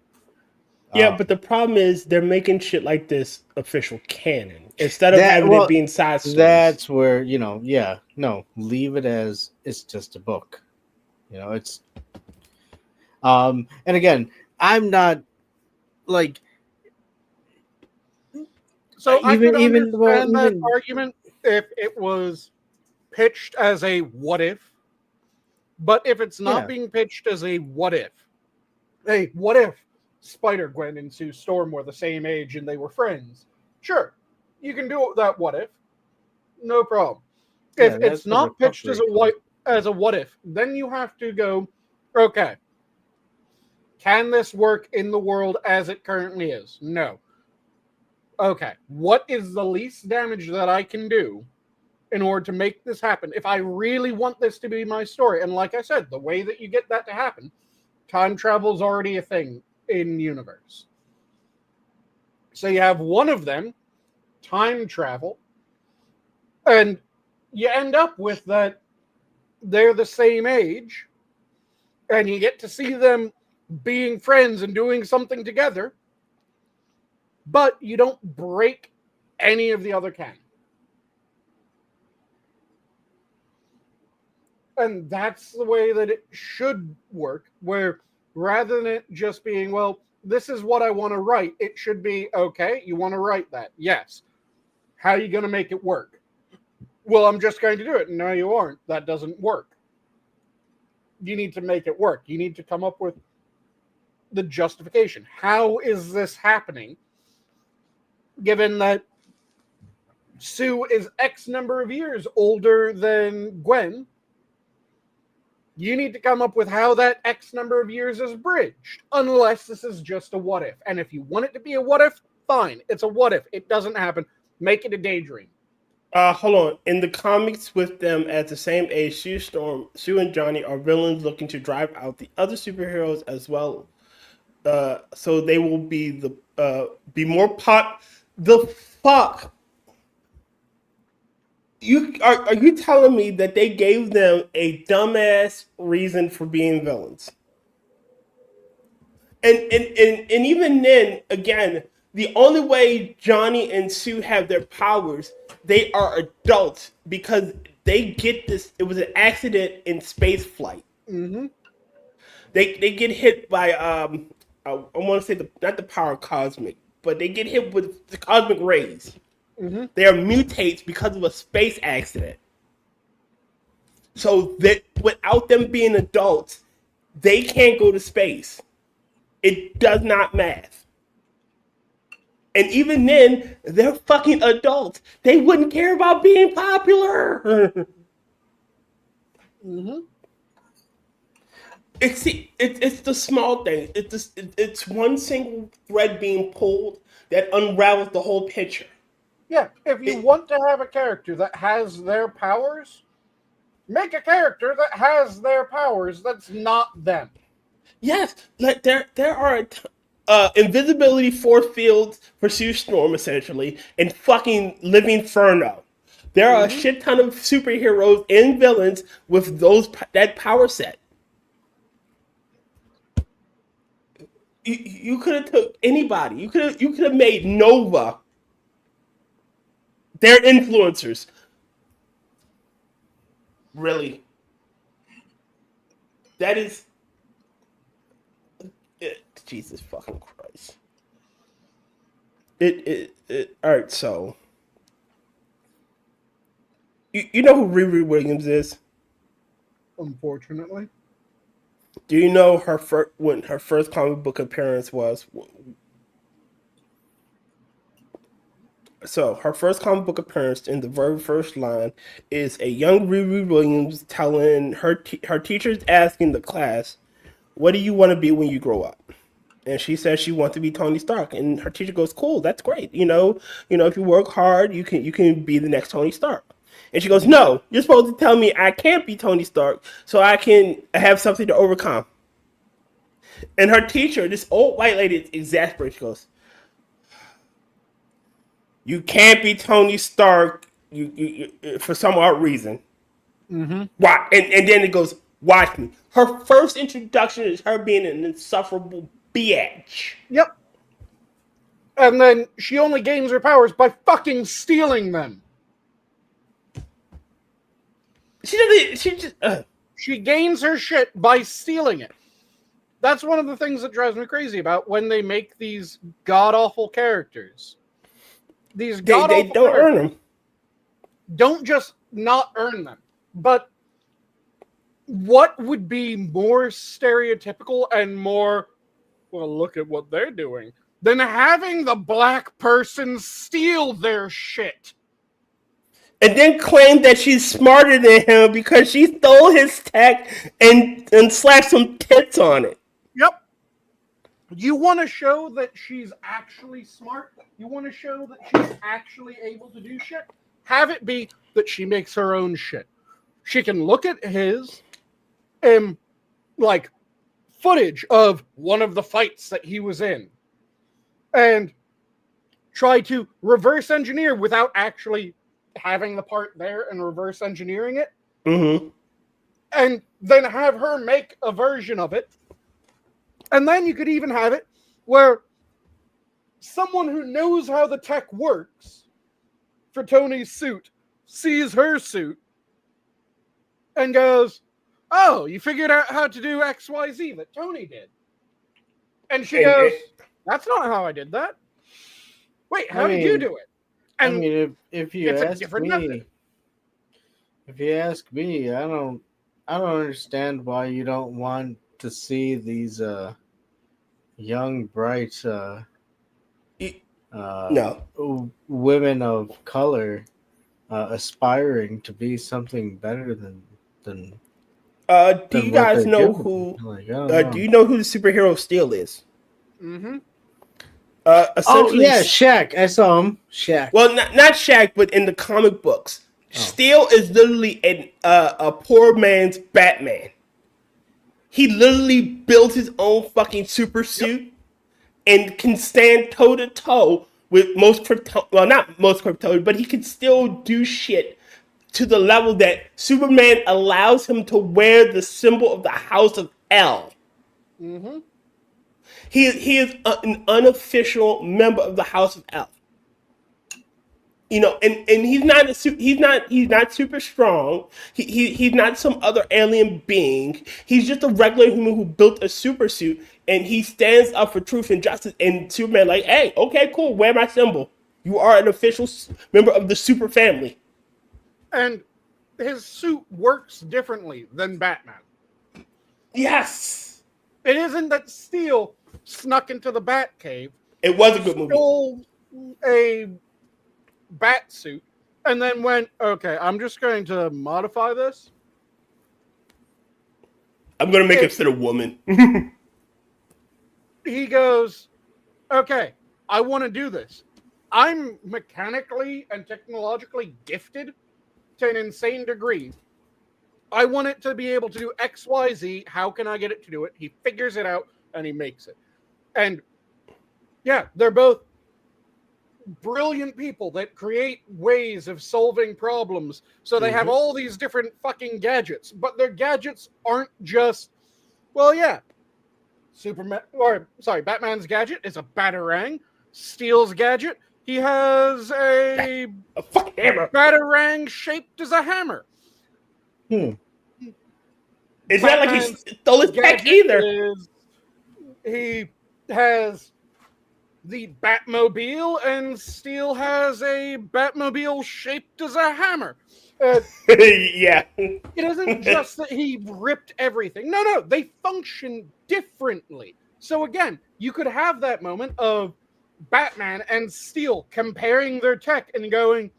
Yeah, but the problem is they're making shit like this official canon instead of having it being side stories. That's where, leave it as it's just a book. It's and again, I'm not like, so I could understand that even argument if it was pitched as a what if, but if it's not being pitched as a what if, hey, what if Spider-Gwen and Sue Storm were the same age and they were friends? Sure, you can do that what if, no problem. If it's not pitched as a what if, then you have to go, okay, can this work in the world as it currently is? No. Okay, what is the least damage that I can do in order to make this happen? If I really want this to be my story, and like I said, the way that you get that to happen, time travel is already a thing in universe. So you have one of them time travel, and you end up with that they're the same age, and you get to see them being friends and doing something together, but you don't break any of the other canon. And that's the way that it should work, where rather than it just being, well, this is what I want to write, it should be, okay, you want to write that? Yes. How are you going to make it work? Well, I'm just going to do it. No, you aren't. That doesn't work. You need to make it work. You need to come up with the justification. How is this happening? Given that Sue is X number of years older than Gwen, you need to come up with how that X number of years is bridged, unless this is just a what if. And if you want it to be a what if, fine. It's a what if. It doesn't happen. Make it a daydream. Hold on. In the comics, with them at the same age, Sue and Johnny are villains looking to drive out the other superheroes as well. So they will be be more pot. The fuck. Are you telling me that they gave them a dumbass reason for being villains? And even then, again, the only way Johnny and Sue have their powers, they are adults because they get this. It was an accident in space flight. Mm-hmm. They get hit by I want to say not the power cosmic, but they get hit with the cosmic rays. Mm-hmm. They are mutates because of a space accident. So that without them being adults, they can't go to space. It does not math. And even then, they're fucking adults. They wouldn't care about being popular. Mm-hmm. It's the small thing. It's one single thread being pulled that unravels the whole picture. Yeah, if you want to have a character that has their powers, make a character that has their powers that's not them. Yes, like there are invisibility force fields for Sue Storm essentially, and fucking living Inferno. There are a shit ton of superheroes and villains with that power set. You could have took anybody. You could have made Nova. They're influencers. Really. That is Jesus fucking Christ. All right, so you know who Riri Williams is? Unfortunately. Do you know when her first comic book appearance was? So her first comic book appearance in the very first line is a young Riri Williams telling her teachers asking the class, "What do you want to be when you grow up?" And she says she wants to be Tony Stark, and her teacher goes, "Cool, that's great. You know, if you work hard, you can be the next Tony Stark." And she goes, "No, you're supposed to tell me I can't be Tony Stark, so I can have something to overcome." And her teacher, this old white lady, is exasperated. She goes, "You can't be Tony Stark, you for some odd reason." Mm-hmm. Why? And then it goes, "Watch me." Her first introduction is her being an insufferable bitch. Yep. And then she only gains her powers by fucking stealing them. She doesn't. She just. She gains her shit by stealing it. That's one of the things that drives me crazy about when they make these god-awful characters. These god-awful they don't earn them. Don't just not earn them. But what would be more stereotypical and more, well, look at what they're doing, than having the black person steal their shit? And then claim that she's smarter than him because she stole his tech and slapped some tits on it. Yep. You want to show that she's actually smart? You want to show that she's actually able to do shit? Have it be that she makes her own shit. She can look at his and, like, footage of one of the fights that he was in and try to reverse engineer without actually having the part there and reverse engineering it. Mm-hmm. And then have her make a version of it. And then you could even have it where someone who knows how the tech works for Tony's suit sees her suit and goes, "Oh, you figured out how to do XYZ that Tony did." And she goes, "That's not how I did that. Wait, how did you do it?" And I mean, if you it's a ask different me, method. if you ask me, I don't understand why you don't want to see these young, bright No. women of color aspiring to be something better than Do than you what guys they're know given. who? Like, I don't know. Do you know who the superhero Steel is? Mm-hmm. Oh Essentially, yeah, Shaq. I saw him. Shaq. well, not Shaq, but in the comic books, Steel is literally a poor man's Batman. He literally built his own fucking super suit and can stand toe to toe with most Krypton. Well, not most Krypton, but he can still do shit to the level that Superman allows him to wear the symbol of the House of L. Mm-hmm. He is an unofficial member of the House of L. You know, and he's not super strong. He's not some other alien being. He's just a regular human who built a super suit, and he stands up for truth and justice. And Superman, like, hey, okay, cool, wear my symbol. You are an official member of the super family. And his suit works differently than Batman. Yes, It isn't that Steel snuck into the Batcave, it was a good movie. stole a bat suit, and then went, "Okay, I'm just going to modify this." I'm gonna make it fit a woman. He goes, "Okay, I want to do this. I'm mechanically and technologically gifted to an insane degree. I want it to be able to do X, Y, Z. How can I get it to do it?" He figures it out and he makes it. And yeah, they're both brilliant people that create ways of solving problems. So they have all these different fucking gadgets, but their gadgets aren't just, well, yeah, Batman's gadget is a batarang. Steel's gadget, he has a fucking hammer. Batarang shaped as a hammer. It's not like he stole his tech either. He has the Batmobile, and Steel has a Batmobile shaped as a hammer. Yeah. It isn't just that he ripped everything. No, they function differently. So again, you could have that moment of Batman and Steel comparing their tech and going,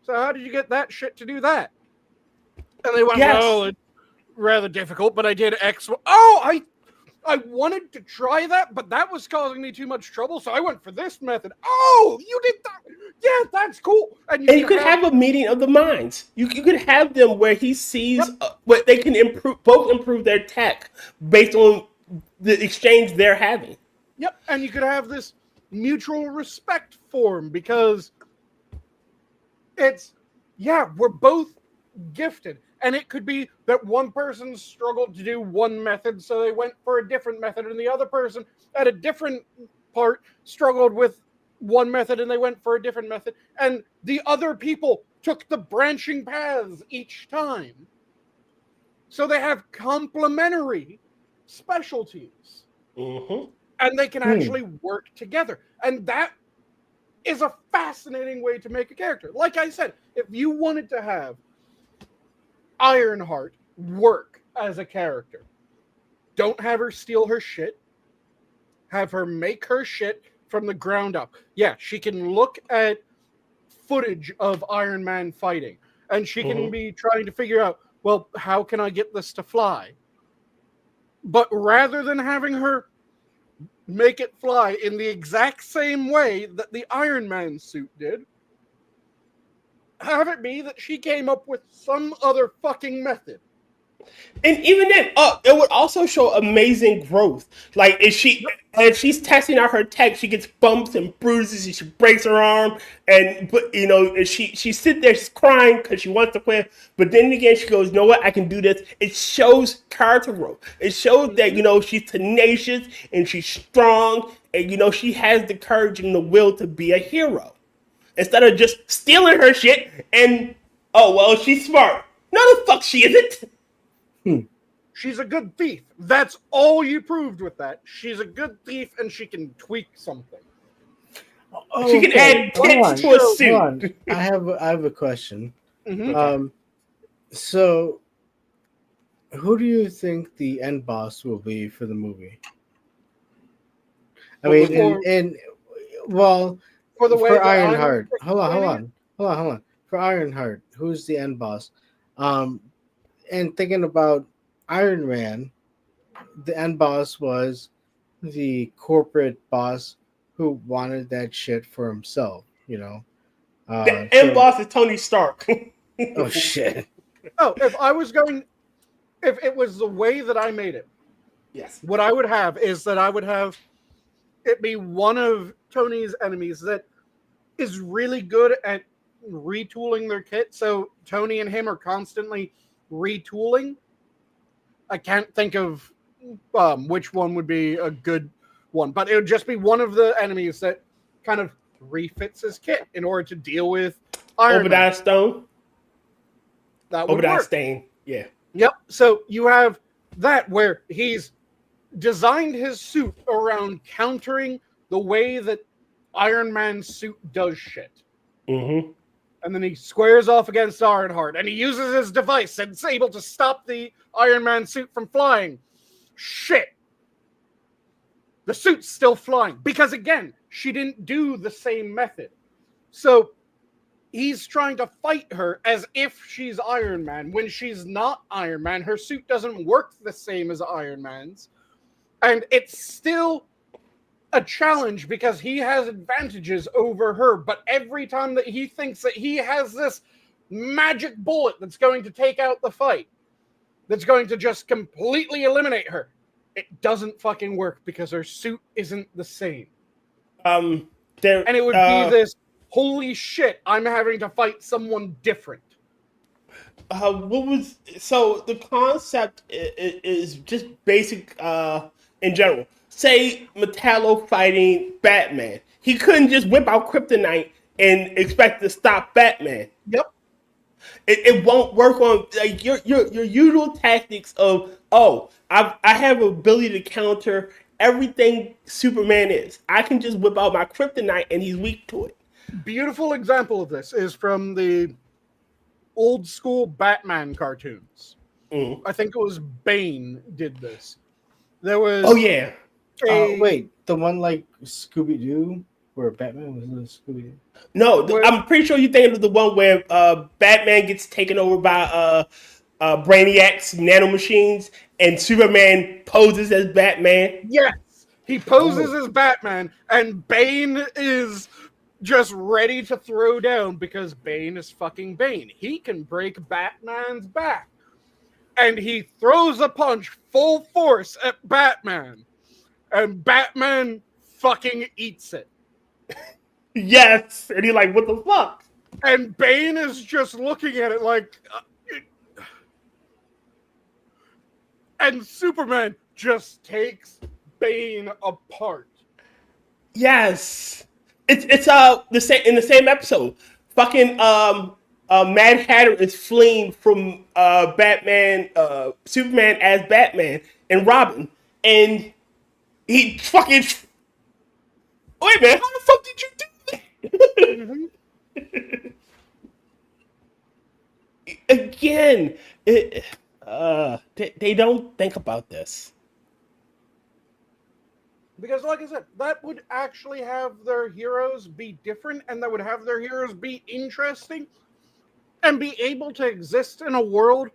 "So how did you get that shit to do that?" And they went, "Well, it's rather difficult, but I did X." Oh, I wanted to try that, but that was causing me too much trouble, so I went for this method. Oh, you did that? Yeah, that's cool. And you could have a meeting of the minds. You could have them where he sees what they can improve their tech based on the exchange they're having. Yep, and you could have this mutual respect form because we're both gifted. And it could be that one person struggled to do one method, so they went for a different method, and the other person at a different part struggled with one method and they went for a different method. And the other people took the branching paths each time. So they have complementary specialties. Mm-hmm. And they can actually work together. And that is a fascinating way to make a character. Like I said, if you wanted to have Ironheart work as a character, don't have her steal her shit. Have her make her shit from the ground up. Yeah, she can look at footage of Iron Man fighting, and she can be trying to figure out, well, how can I get this to fly? But rather than having her make it fly in the exact same way that the Iron Man suit did, have it be that she came up with some other fucking method. And even then, it would also show amazing growth. Like if she's testing out her tech, she gets bumps and bruises, and she breaks her arm, but she sits there, she's crying because she wants to quit. But then again, she goes, "You know what? I can do this." It shows character growth. It shows that she's tenacious and she's strong, and she has the courage and the will to be a hero instead of just stealing her shit and she's smart. No, the fuck she isn't. She's a good thief. That's all you proved with that. She's a good thief and she can tweak something. She can add tits to a suit. Hold on. I have a question. Mm-hmm. So who do you think the end boss will be for the movie? I mean, for Ironheart. Hold on. For Ironheart, who's the end boss? And thinking about Iron Man, the end boss was the corporate boss who wanted that shit for himself, The end boss is Tony Stark. Oh, shit. Oh, if it was the way that I made it, yes. what I would have is that I would have it be one of Tony's enemies that is really good at retooling their kit. So Tony and him are constantly retooling. I can't think of which one would be a good one, but it would just be one of the enemies that kind of refits his kit in order to deal with Iron Obadiah Man. Stone. That would Obadiah work. Stane. Yeah. Yep. So you have that where he's designed his suit around countering the way that Iron Man's suit does shit. Mm-hmm. And then he squares off against Ironheart, and he uses his device and is able to stop the Iron Man suit from flying. Shit. The suit's still flying. Because, again, she didn't do the same method. So, he's trying to fight her as if she's Iron Man. When she's not Iron Man, her suit doesn't work the same as Iron Man's. And it's still a challenge because he has advantages over her, but every time that he thinks that he has this magic bullet that's going to take out the fight, that's going to just completely eliminate her, it doesn't fucking work because her suit isn't the same. And it would be this, holy shit, I'm having to fight someone different. So the concept is just basic in general. Say Metallo fighting Batman. He couldn't just whip out kryptonite and expect to stop Batman. Yep. It won't work on like your usual tactics of I have ability to counter everything Superman is. I can just whip out my kryptonite and he's weak to it. Beautiful example of this is from the old school Batman cartoons. Mm. I think it was Bane did this. There was wait, the one like Scooby-Doo where Batman was in Scooby-Doo? No, I'm pretty sure you're thinking of the one where Batman gets taken over by Brainiac's nanomachines and Superman poses as Batman. Yes, he poses as Batman and Bane is just ready to throw down because Bane is fucking Bane. He can break Batman's back. And he throws a punch full force at Batman. And Batman fucking eats it. Yes. And he's like, what the fuck? And Bane is just looking at it like... and Superman just takes Bane apart. Yes. It's the same in the same episode. Fucking Mad Hatter is fleeing from Batman, Superman as Batman and Robin, and he fucking wait, man, how the fuck did you do that? Again, they don't think about this. Because, like I said, that would actually have their heroes be different, and that would have their heroes be interesting, and be able to exist in a world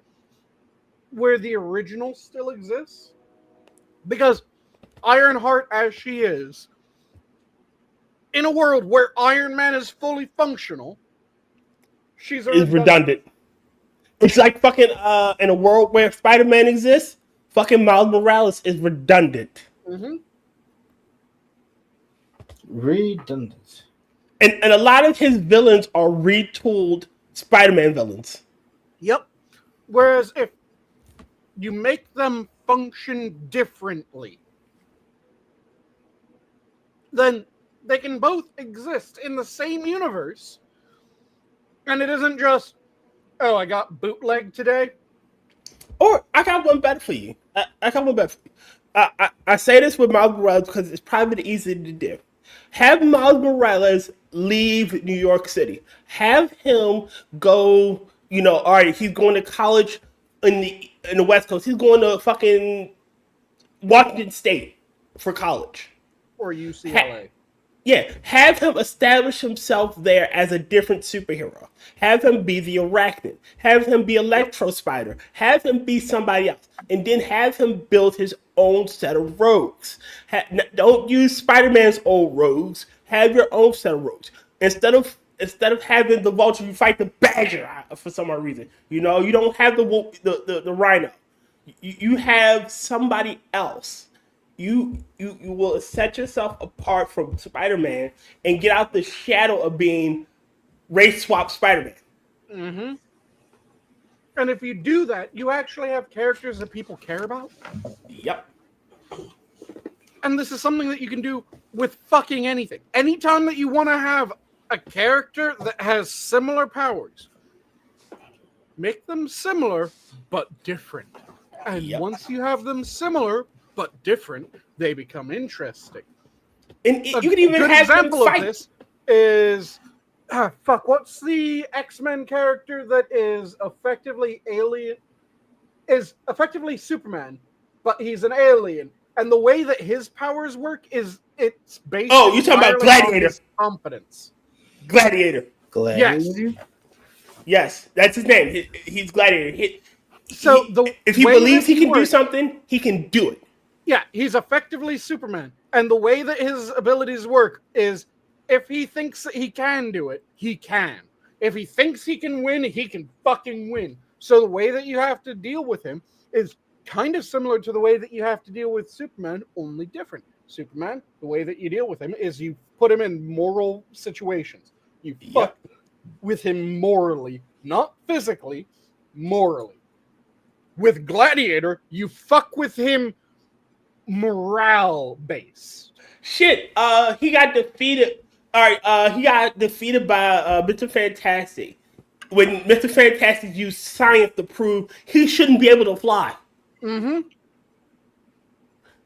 where the original still exists. Because Ironheart, as she is, in a world where Iron Man is fully functional, she's a redundant. It's like fucking in a world where Spider-Man exists, fucking Miles Morales is redundant. Mm-hmm. Redundant. And a lot of his villains are retooled Spider-Man villains. Yep. Whereas if you make them function differently, then they can both exist in the same universe. And it isn't just, oh, I got bootleg today. Or I got one better for you. I got one better for you. I say this with Miles Morales because it's probably easy to do. Have Miles Morales leave New York City. Have him go, all right, he's going to college in the West Coast. He's going to fucking Washington State for college. Or UCLA. Yeah, have him establish himself there as a different superhero. Have him be the Arachnid. Have him be Electro Spider. Have him be somebody else. And then have him build his own set of rogues. Don't use Spider-Man's old rogues. Have your own set of rogues. Instead of having the Vulture, you fight the Badger for some odd reason. You don't have the Rhino. You have somebody else. You will set yourself apart from Spider-Man and get out the shadow of being race swap Spider-Man. Mm-hmm. And if you do that, you actually have characters that people care about. Yep. And this is something that you can do with fucking anything. Anytime that you want to have a character that has similar powers, make them similar but different. And once you have them similar but different, they become interesting. And you can even have them fight. Of this is what's the X-Men character that is effectively Superman, but he's an alien, and the way that his powers work is it's based. Oh, you're talking about Gladiator? Competence. Gladiator. Gladiator. Yes, that's his name. He's Gladiator. If he way believes that he can do works- something, he can do it. Yeah, he's effectively Superman. And the way that his abilities work is if he thinks that he can do it, he can. If he thinks he can win, he can fucking win. So the way that you have to deal with him is kind of similar to the way that you have to deal with Superman, only different. Superman, the way that you deal with him is you put him in moral situations. You fuck with him morally, not physically, morally. With Gladiator, you fuck with him morale based. Shit, he got defeated. All right, he got defeated by Mr. Fantastic. When Mr. Fantastic used science to prove he shouldn't be able to fly. Mm-hmm.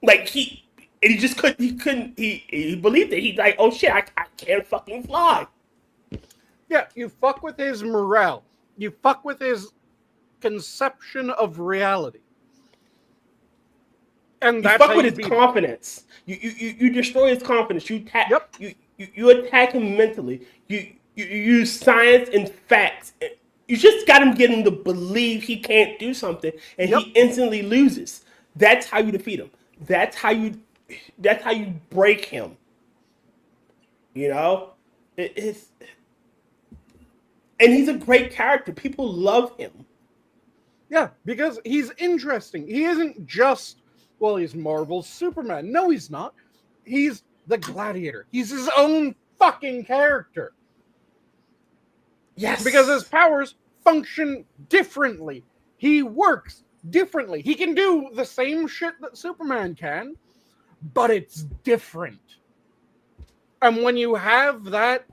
Like he just couldn't. He believed it. He's like, oh shit, I can't fucking fly. Yeah, you fuck with his morale. You fuck with his conception of reality. And You fuck with his confidence. You destroy his confidence. You attack him mentally. You use science and facts. You just got him getting to believe he can't do something, and he instantly loses. That's how you defeat him. That's how you break him. And he's a great character. People love him. Yeah, because he's interesting. He isn't just, well, he's Marvel's Superman. No, he's not. He's the Gladiator. He's his own fucking character. Yes. Because his powers function differently. He works differently. He can do the same shit that Superman can, but it's different. And when you have that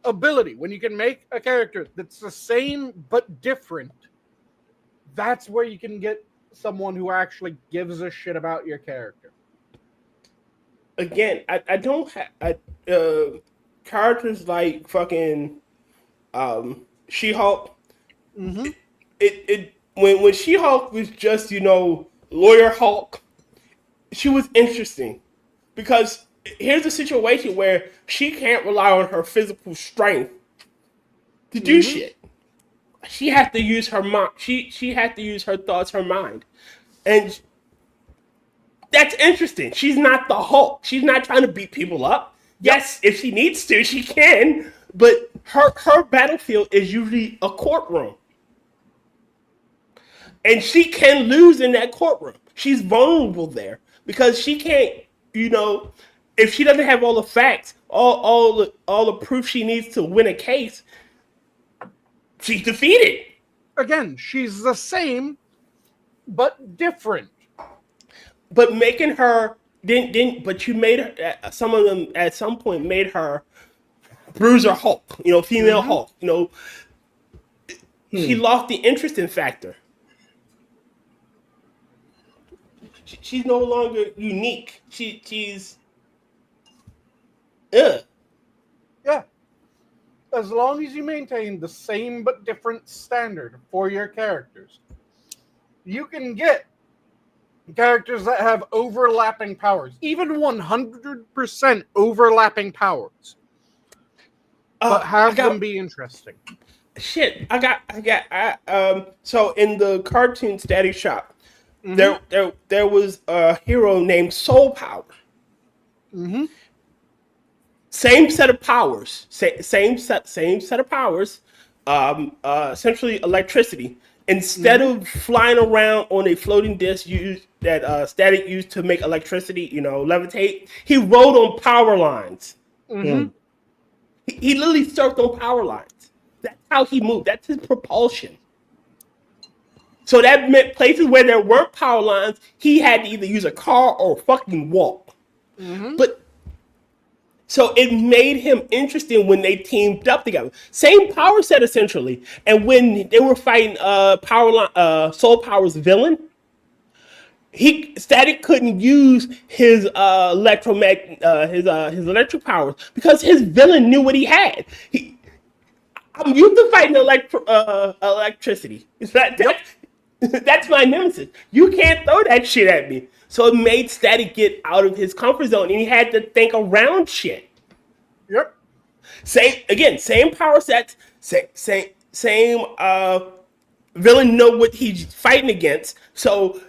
ability, when you can make a character that's the same but different, that's where you can get someone who actually gives a shit about your character. Again, I don't have characters like fucking She-Hulk. Mm-hmm. When She-Hulk was just Lawyer Hulk, she was interesting because here's a situation where she can't rely on her physical strength to do shit. She has to use her mind. She has to use her thoughts, her mind, and that's interesting. She's not the Hulk. She's not trying to beat people up. Yes, if she needs to, she can. But her battlefield is usually a courtroom. And she can lose in that courtroom. She's vulnerable there because she can't, if she doesn't have all the facts, all the proof she needs to win a case, she's defeated. Again, she's the same, but different. But making her but you made her. Some of them at some point made her Bruiser Hulk. Female Hulk. She lost the interesting factor. She's no longer unique. She's. Yeah. As long as you maintain the same but different standard for your characters, you can get characters that have overlapping powers, even 100% overlapping powers, but have them be interesting. Shit, so in the cartoon Static Shock, there was a hero named Soul Power. Mm-hmm. Same set of powers, same set of powers. Essentially electricity. Instead of flying around on a floating disc that Static used to make electricity, levitate, he rode on power lines. Mm-hmm. He literally surfed on power lines. That's how he moved. That's his propulsion. So that meant places where there weren't power lines, he had to either use a car or fucking walk. Mm-hmm. But so it made him interesting when they teamed up together. Same power set essentially. And when they were fighting Soul Power's villain, Static couldn't use his electric powers because his villain knew what he had. I'm used to fighting electricity. That's my nemesis. You can't throw that shit at me. So it made Static get out of his comfort zone, and he had to think around shit. Yep. Same power sets, same villain know what he's fighting against. So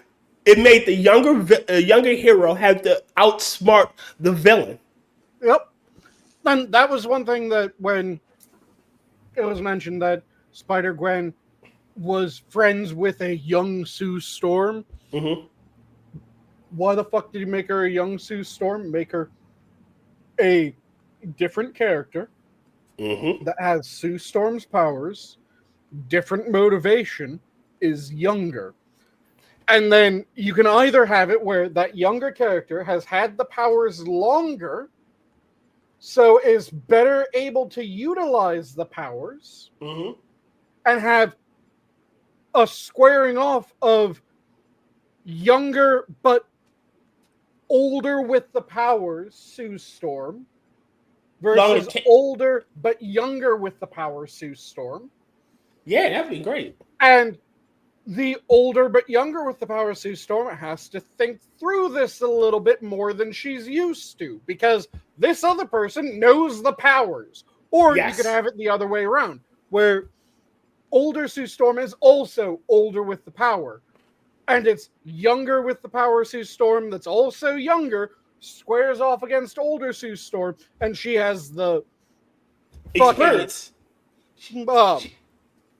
it made the younger hero have to outsmart the villain. Yep. And that was one thing that when it was mentioned that Spider-Gwen was friends with a young Sue Storm. Mm-hmm. Why the fuck did you make her a young Sue Storm? Make her a different character that has Sue Storm's powers, different motivation, is younger. And then you can either have it where that younger character has had the powers longer, so is better able to utilize the powers, and have a squaring off of younger but older with the powers, Sue Storm, versus older but younger with the powers, Sue Storm. Yeah, that'd be great. And the older but younger with the power of Sue Storm has to think through this a little bit more than she's used to, because this other person knows the powers. Or you could have it the other way around, where older Sue Storm is also older with the power. And it's younger with the power of Sue Storm that's also younger, squares off against older Sue Storm, and she has the experience.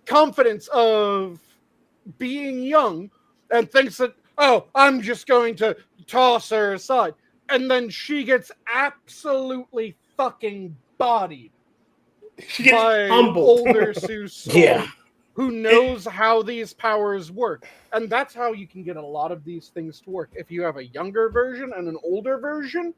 Confidence of being young and thinks that, oh, I'm just going to toss her aside. And then she gets absolutely fucking bodied by older Sue Storm, who knows how these powers work. And that's how you can get a lot of these things to work. If you have a younger version and an older version,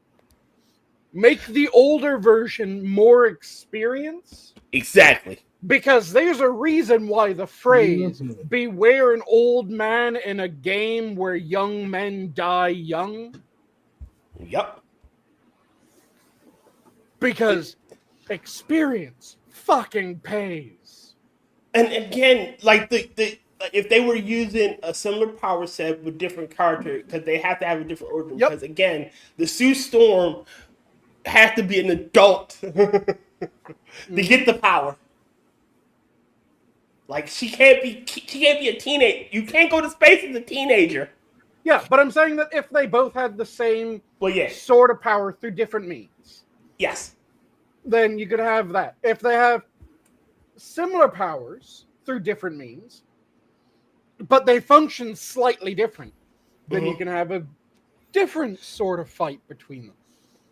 make the older version more experience. Exactly. Because there's a reason why the phrase, beware an old man in a game where young men die young. Yep. Because experience fucking pays. And again, like if they were using a similar power set with different characters, because they have to have a different order. Yep. Because again, the Sue Storm has to be an adult to get the power. Like she can't be a teenager. You can't go to space as a teenager. Yeah, but I'm saying that if they both had the same sort of power through different means. Yes. Then you could have that. If they have similar powers through different means, but they function slightly different. Then you Mhm. can have a different sort of fight between them.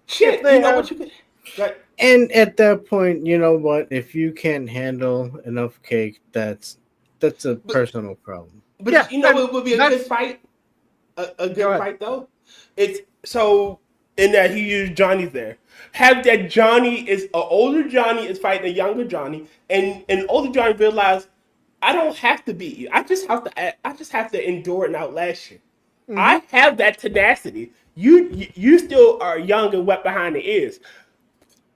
Shit, they you know have- what you could. Like, And at that point, you know what? If you can't handle enough cake, that's a But- personal problem. but Yeah, you know and what would be a that's- good fight? A Go good ahead. fight though. It's so in that he used Johnny's there. Have that Johnny is an older Johnny is fighting a younger Johnny, and older Johnny realized I don't have to beat you. I just have to endure and outlast you. I have that tenacity. You still are young and wet behind the ears.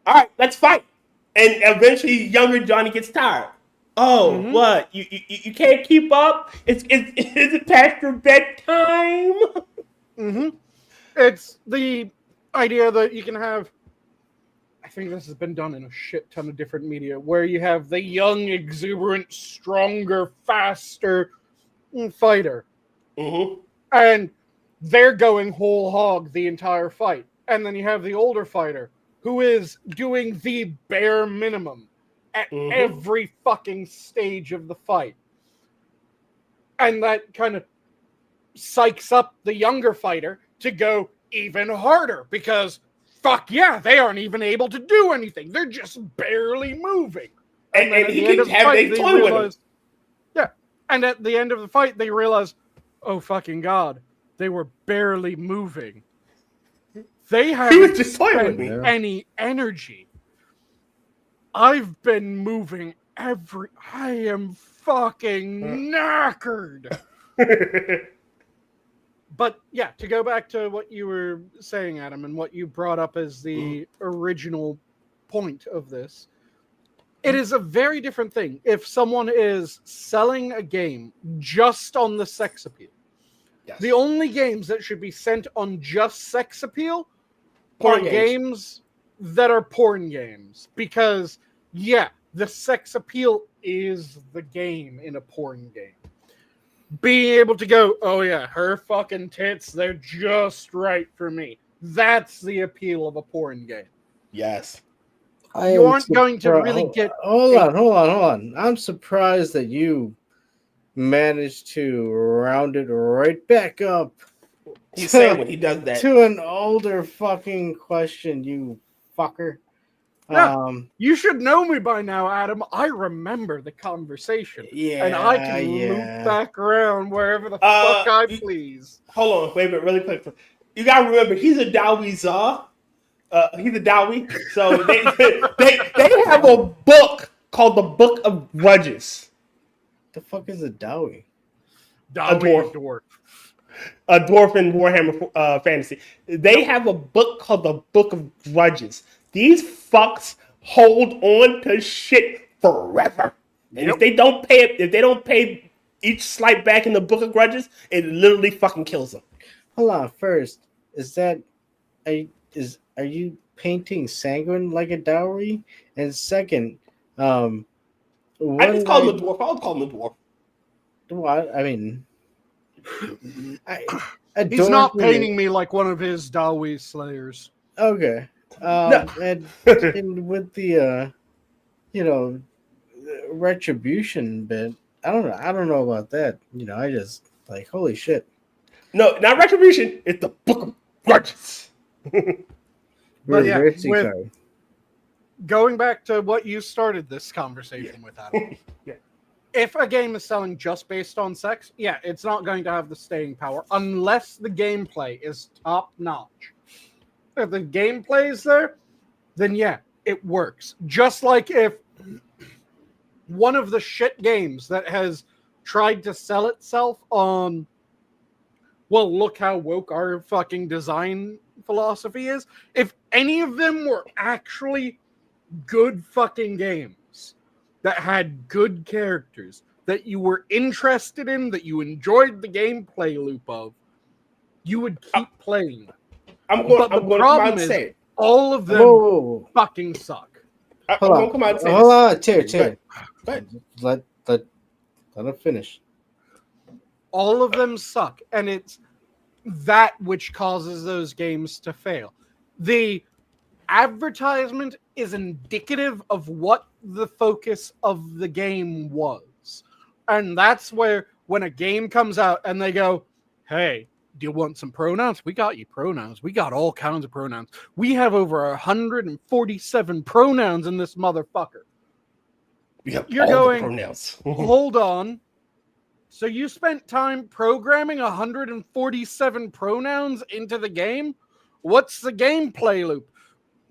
All right, let's fight. And eventually, younger Johnny gets tired. Oh, what? You can't keep up? It's past your bedtime. It's the idea that you can have. I think this has been done in a shit ton of different media, where you have the young, exuberant, stronger, faster fighter, and they're going whole hog the entire fight, and then you have the older fighter who is doing the bare minimum at every fucking stage of the fight, and that kind of psychs up the younger fighter to go even harder because fuck yeah, they aren't even able to do anything. They're just barely moving. And then at he the end can of the have fight, they they toy with him. realize, yeah. And at the end of the fight, they realize, oh fucking god, they were barely moving. They He haven't was just toying with spent me. any energy. I've been moving I am fucking knackered. But yeah, to go back to what you were saying, Adam, and what you brought up as the original point of this, it is a very different thing if someone is selling a game just on the sex appeal. Yes. The only games that should be sent on just sex appeal Porn are games. games that are porn games. Because, yeah, the sex appeal is the game in a porn game. Being able to go, oh yeah, her fucking tits, they're just right for me. That's the appeal of a porn game. Yes. You aren't going to really get... Hold on. I'm surprised that you managed to round it right back up. He's saying when he does that. To an older fucking question, you fucker. Yeah, you should know me by now, Adam. I remember the conversation. Yeah, and I can loop back around wherever the fuck I please. Hold on, wait a minute, really quick. You gotta remember, he's a Dowie czar. He's a Dowie. So they have a book called the Book of Grudges. The fuck is a Dowie? Dwarf. A dwarf in Warhammer Fantasy. They have a book called the Book of Grudges. These fucks hold on to shit forever. And if they don't pay each slight back in the Book of Grudges, it literally fucking kills them. Hold on. First, are you painting Sanguine like a dowry? And second, I just call him a dwarf. I'll call him a dwarf. What? I mean, he's not painting me like one of his Dawi slayers. Okay. No. and with the retribution bit, I don't know about that. I just like, holy shit. No, not retribution. It's the Book of Grudges. But yeah, going back to what you started this conversation with, Adam. Yeah. If a game is selling just based on sex, yeah, it's not going to have the staying power unless the gameplay is top notch. If the gameplay is there, then yeah, it works. Just like if one of the shit games that has tried to sell itself on, well, look how woke our fucking design philosophy is. If any of them were actually good fucking games that had good characters, that you were interested in, that you enjoyed the gameplay loop of, you would keep playing them. I'm going to come out and say it. All of them fucking suck. I'm going to come out and say Hold on, Terry. Go ahead. Let him finish. All of them suck, and it's that which causes those games to fail. The advertisement is indicative of what the focus of the game was. And that's where when a game comes out and they go, hey, do you want some pronouns? We got you pronouns. We got all kinds of pronouns. We have over 147 pronouns in this motherfucker. You're going, pronouns. Hold on. So you spent time programming 147 pronouns into the game? What's the gameplay loop?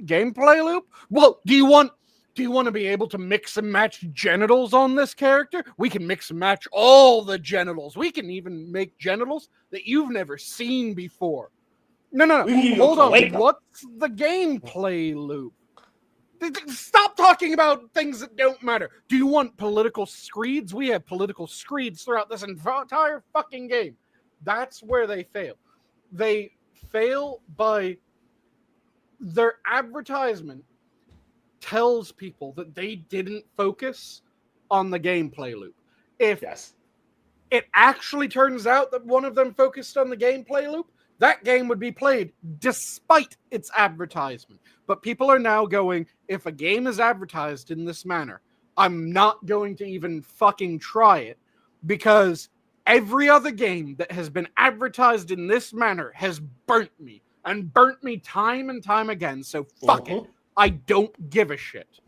Gameplay loop? Well, do you want to be able to mix and match genitals on this character? We can mix and match all the genitals. We can even make genitals that you've never seen before. No. Hold on. What's the gameplay loop? Stop talking about things that don't matter. Do you want political screeds? We have political screeds throughout this entire fucking game. That's where they fail. They fail by their advertisement tells people that they didn't focus on the gameplay loop. If it actually turns out that one of them focused on the gameplay loop, that game would be played despite its advertisement. But people are now going, if a game is advertised in this manner, I'm not going to even fucking try it, because every other game that has been advertised in this manner has burnt me, and burnt me time and time again. So fuck it. I don't give a shit.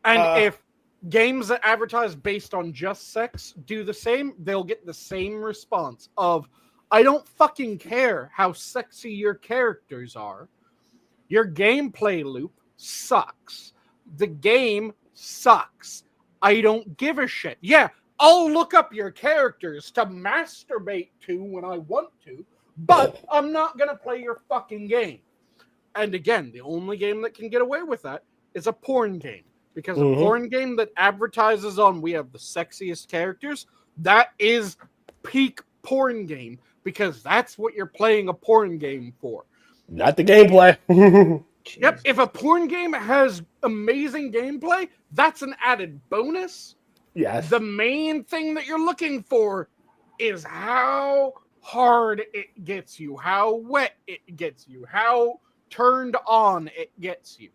And if games that advertise based on just sex do the same, they'll get the same response of, I don't fucking care how sexy your characters are. Your gameplay loop sucks. The game sucks. I don't give a shit. Yeah, I'll look up your characters to masturbate to when I want to, but I'm not going to play your fucking game. And again, the only game that can get away with that is a porn game. Because a porn game that advertises on, we have the sexiest characters, that is peak porn game. Because that's what you're playing a porn game for. Not the gameplay. Yep, if a porn game has amazing gameplay, that's an added bonus. Yes. The main thing that you're looking for is how hard it gets you, how wet it gets you, how turned on it gets you.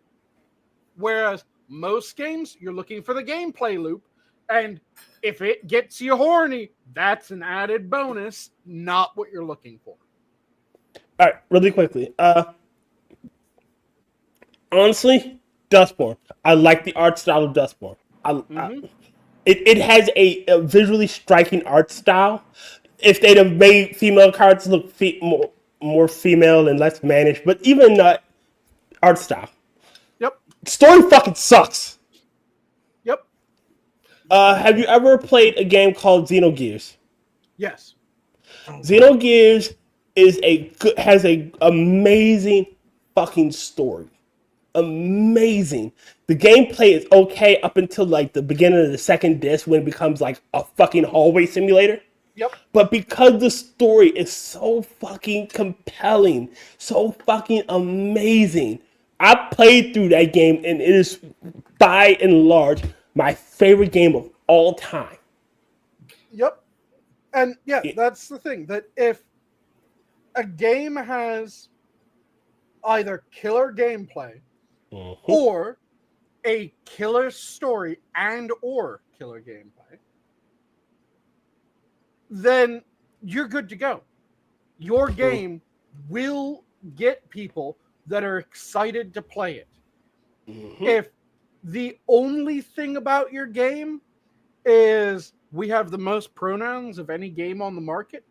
Whereas most games, you're looking for the gameplay loop, and if it gets you horny, that's an added bonus, not what you're looking for. All right, really quickly. Honestly, Dustborn. I like the art style of Dustborn. It has a visually striking art style. If they'd have made female cards look more female and less mannish, but even art style. Yep. Story fucking sucks. Yep. Have you ever played a game called Xenogears? Yes. Xenogears has a amazing fucking story. Amazing. The gameplay is okay up until like the beginning of the second disc when it becomes like a fucking hallway simulator. Yep. But because the story is so fucking compelling, so fucking amazing, I played through that game and it is by and large my favorite game of all time. Yep. And yeah, that's the thing, that if a game has either killer gameplay or a killer story and or killer gameplay, then you're good to go. Your game will get people that are excited to play it. If the only thing about your game is we have the most pronouns of any game on the market,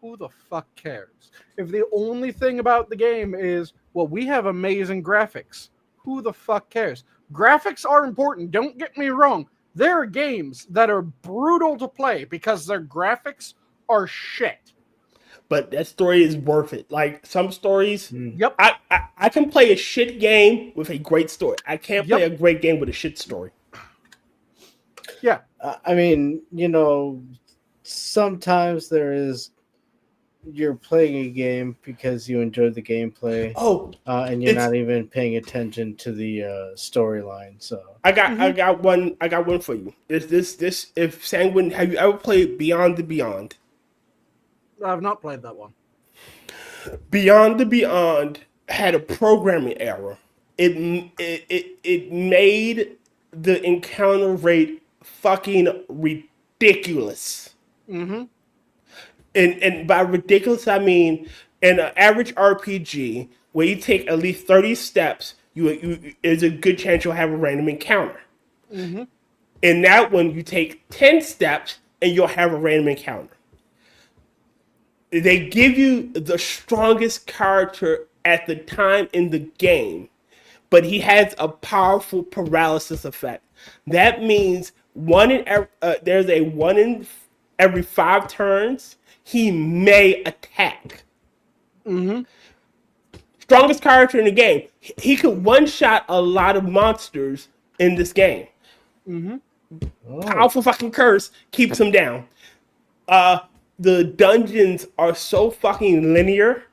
who the fuck cares? If the only thing about the game is, well, we have amazing graphics, who the fuck cares? Graphics are important, don't get me wrong. There are games that are brutal to play because their graphics are shit. But that story is worth it. Like some stories, Yep. I can play a shit game with a great story. I can't play a great game with a shit story. Yeah. I mean, sometimes you're playing a game because you enjoy the gameplay. And you're not even paying attention to the storyline. So I got one for you. If Sanguine, have you ever played Beyond the Beyond? I've not played that one. Beyond the Beyond had a programming error. It made the encounter rate fucking ridiculous. Mm-hmm. And by ridiculous, I mean in an average RPG where you take at least 30 steps, you there's a good chance you'll have a random encounter. Mm-hmm. In that one, you take 10 steps and you'll have a random encounter. They give you the strongest character at the time in the game, but he has a powerful paralysis effect. That means there's a one in every 5 turns he may attack. Mm-hmm. Strongest character in the game. He could one shot a lot of monsters in this game. Mm-hmm. Oh. Powerful fucking curse keeps him down. The dungeons are so fucking linear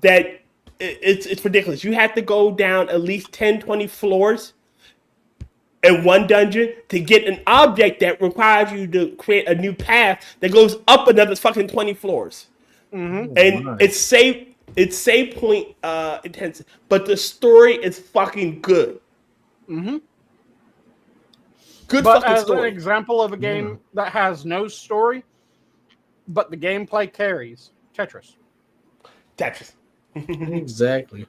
that it's ridiculous. You have to go down at least 10, 20 floors in one dungeon to get an object that requires you to create a new path that goes up another fucking 20 floors. Mm-hmm. And my. it's save point intensive, but the story is fucking good. Mm-hmm. Good But fucking as an story. example of a game that has no story, but the gameplay carries, Tetris. Tetris. Exactly.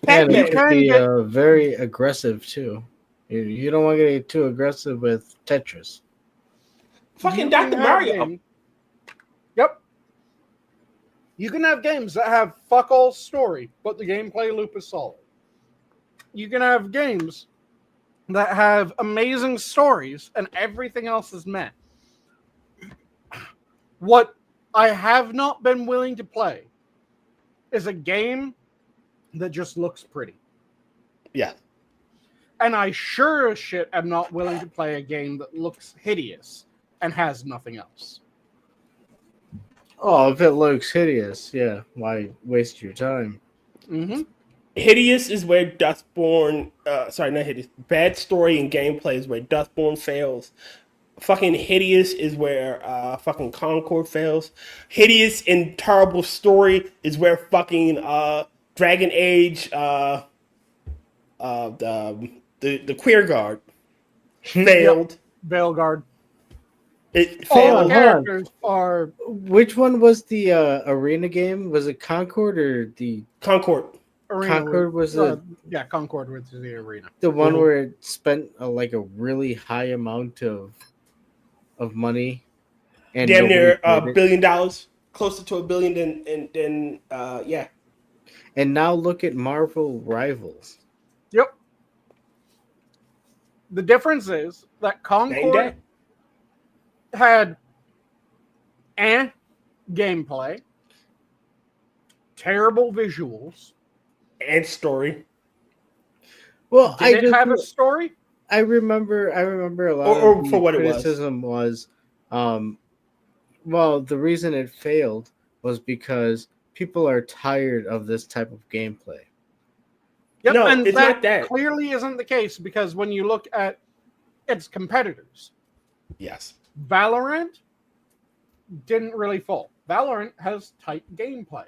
Pac-Man. And it can can be get- very aggressive too. You don't want to get too aggressive with Tetris. Fucking You can Dr. have Mario. games- Yep. You can have games that have fuck all story, but the gameplay loop is solid. You can have games that have amazing stories and everything else is meh. What I have not been willing to play is a game that just looks pretty. Yeah. And I sure as shit am not willing to play a game that looks hideous and has nothing else. Oh, if it looks hideous, yeah, why waste your time? Mm-hmm. Hideous is where Dustborn, sorry, not hideous. Bad story and gameplay is where Dustborn fails. Fucking hideous is where fucking Concord fails. Hideous and terrible story is where fucking Dragon Age, the Queer Guard failed. Veilguard. It All failed. the characters are Which one was the arena game? Was it Concord or the Concord. arena. Concord was yeah, Concord was the arena. the one Mhm. where it spent like a really high amount of money and Damn near nobody $1 played it? billion, closer to $1 billion than yeah. And now look at Marvel Rivals. Yep. The difference is that Same Concord day. had gameplay, terrible visuals. And story. Well, Did it have a story? I remember a lot Or of for what it was. criticism was, well, the reason it failed was because people are tired of this type of gameplay. Yep, No, and it's not that. clearly isn't the case because when you look at its competitors, Yes. Valorant didn't really fall. Valorant has tight gameplay.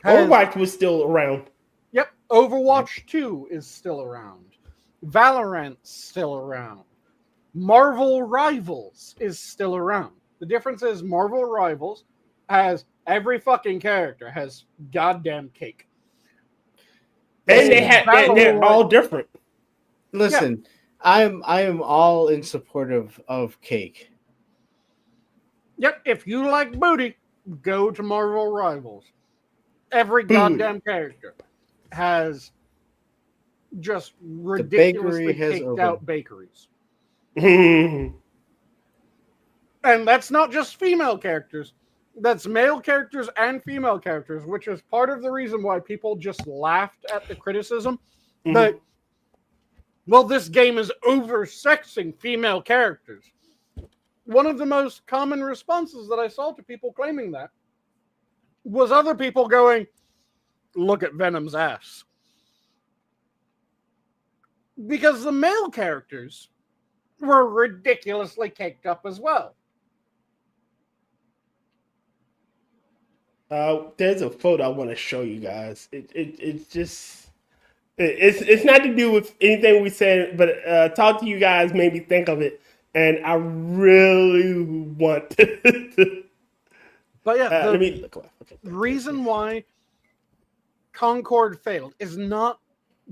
Overwatch was still around. Yep, Overwatch 2 is still around. Valorant's still around. Marvel Rivals is still around. The difference is Marvel Rivals has every fucking character has goddamn cake. And they're Valorant- all different. Listen, I am all in support of cake. Yep, if you like booty, go to Marvel Rivals. Every goddamn character has just ridiculously has caked opened. out bakeries. Mhm. And that's not just female characters. That's male characters and female characters, which is part of the reason why people just laughed at the criticism that, well, this game is over-sexing female characters. One of the most common responses that I saw to people claiming that was other people going, look at Venom's ass. Because the male characters were ridiculously caked up as well. There's a photo I want to show you guys. It's just it's not to do with anything we said, but talk to you guys made me think of it. and I really want to. But yeah, the Let me look. Okay. reason why Concord failed is not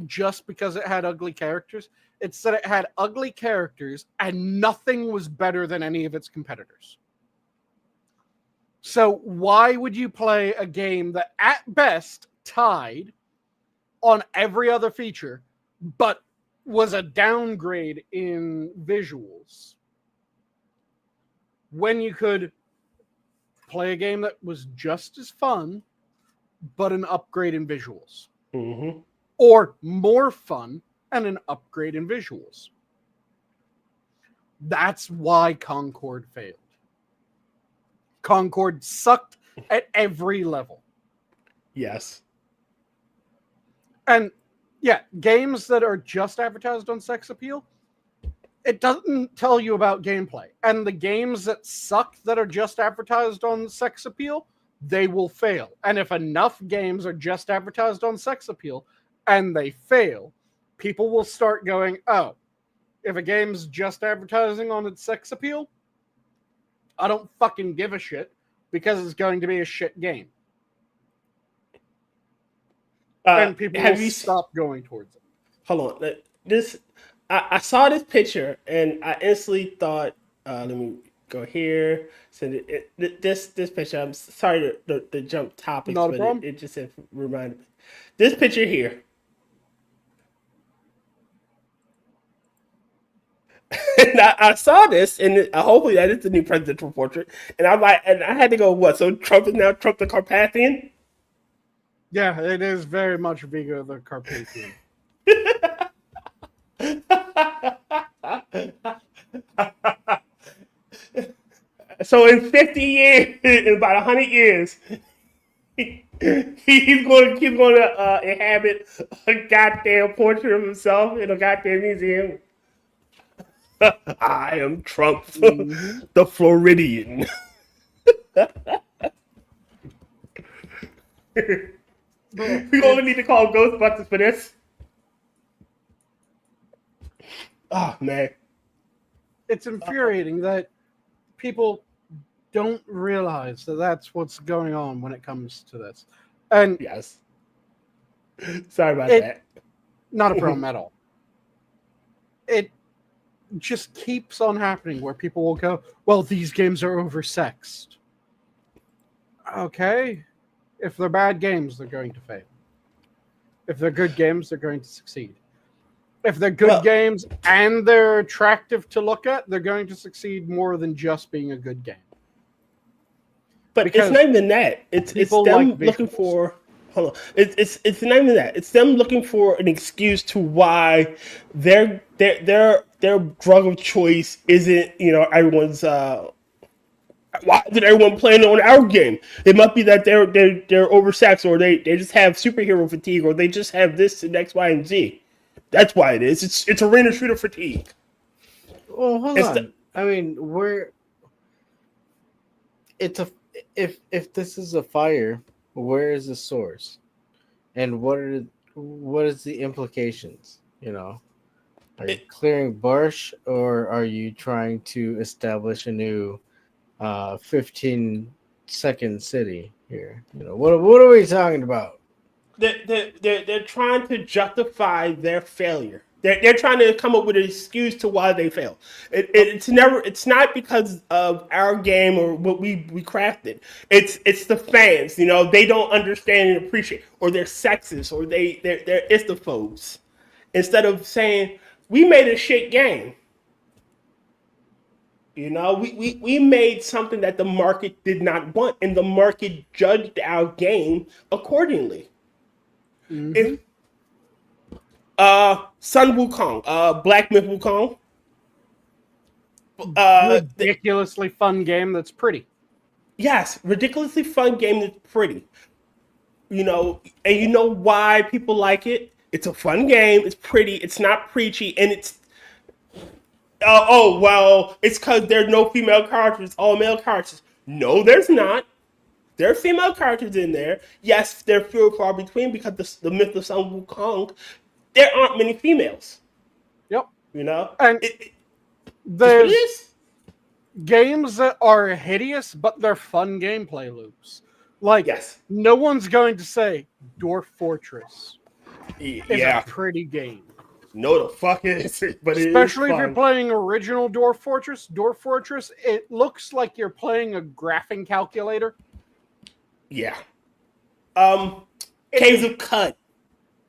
just because it had ugly characters. It's that it had ugly characters and nothing was better than any of its competitors. So why would you play a game that at best tied on every other feature, but was a downgrade in visuals, when you could play a game that was just as fun, but an upgrade in visuals? Mm-hmm. Or more fun and an upgrade in visuals. That's why Concord failed. Concord sucked at every level. Yes. And yeah, games that are just advertised on sex appeal, it doesn't tell you about gameplay. And the games that suck that are just advertised on sex appeal, they will fail. And if enough games are just advertised on sex appeal and they fail, people will start going, oh, if a game's just advertising on its sex appeal, I don't fucking give a shit because it's going to be a shit game. And people will stop going towards it. Hold on. I saw this picture and I instantly thought, let me go here. So this picture, I'm sorry to jump topics, Not a but problem. it just reminded me. This picture here. And I saw this, and hopefully that is the new presidential portrait. And I'm like, and I had to go, what? So Trump is now Trump the Carpathian? Yeah, it is very much Vigo the Carpathian. So in 50 years, in about 100 years, he's going to inhabit a goddamn portrait of himself in a goddamn museum. I am Trump, the Floridian. We only need to call Ghostbusters for this. Oh, man. It's infuriating that people don't realize that that's what's going on when it comes to this. And yes. Sorry about that. Not a problem at all. It just keeps on happening where people will go, well, these games are oversexed. Okay. If they're bad games, they're going to fail. If they're good games, they're going to succeed. If they're good games and they're attractive to look at, they're going to succeed more than just being a good game. But because it's not even that. It's them like looking for. Hold on. It's not even that. It's them looking for an excuse to why their drug of choice isn't everyone's. Why isn't everyone playing on our game? It must be that they're oversexed, or they just have superhero fatigue, or they just have this and X, Y, and Z. That's why it is. It's arena shooter fatigue. Well, hold on. I mean, if this is a fire, where is the source, and what is the implications? Are you clearing bush, or are you trying to establish a new 15-second city here? What are we talking about? They're trying to justify their failure. They're trying to come up with an excuse to why they fail. It's not because of our game or what we crafted. It's the fans. They don't understand and appreciate, or they're sexist, or they're istophobes. Instead of saying we made a shit game. We made something that the market did not want, and the market judged our game accordingly. Mm-hmm. Sun Wukong, Black Myth Wukong. Ridiculously fun game that's pretty. Yes, ridiculously fun game that's pretty. And you know why people like it? It's a fun game, it's pretty, it's not preachy, and it's it's because there's no female characters, all male characters. No, there's not. There are female characters in there. Yes, they're few and far between because the myth of Sun Wukong, there aren't many females. Yep. And Just what it There's is? games that are hideous, but they're fun gameplay loops. Like, Yes. no one's going to say Dwarf Fortress is Yeah. a pretty game. No, the fuck is it? But it is Especially if you're fun. playing original Dwarf Fortress. Dwarf Fortress, it looks like you're playing a graphing calculator. Yeah. It Caves is of Cud.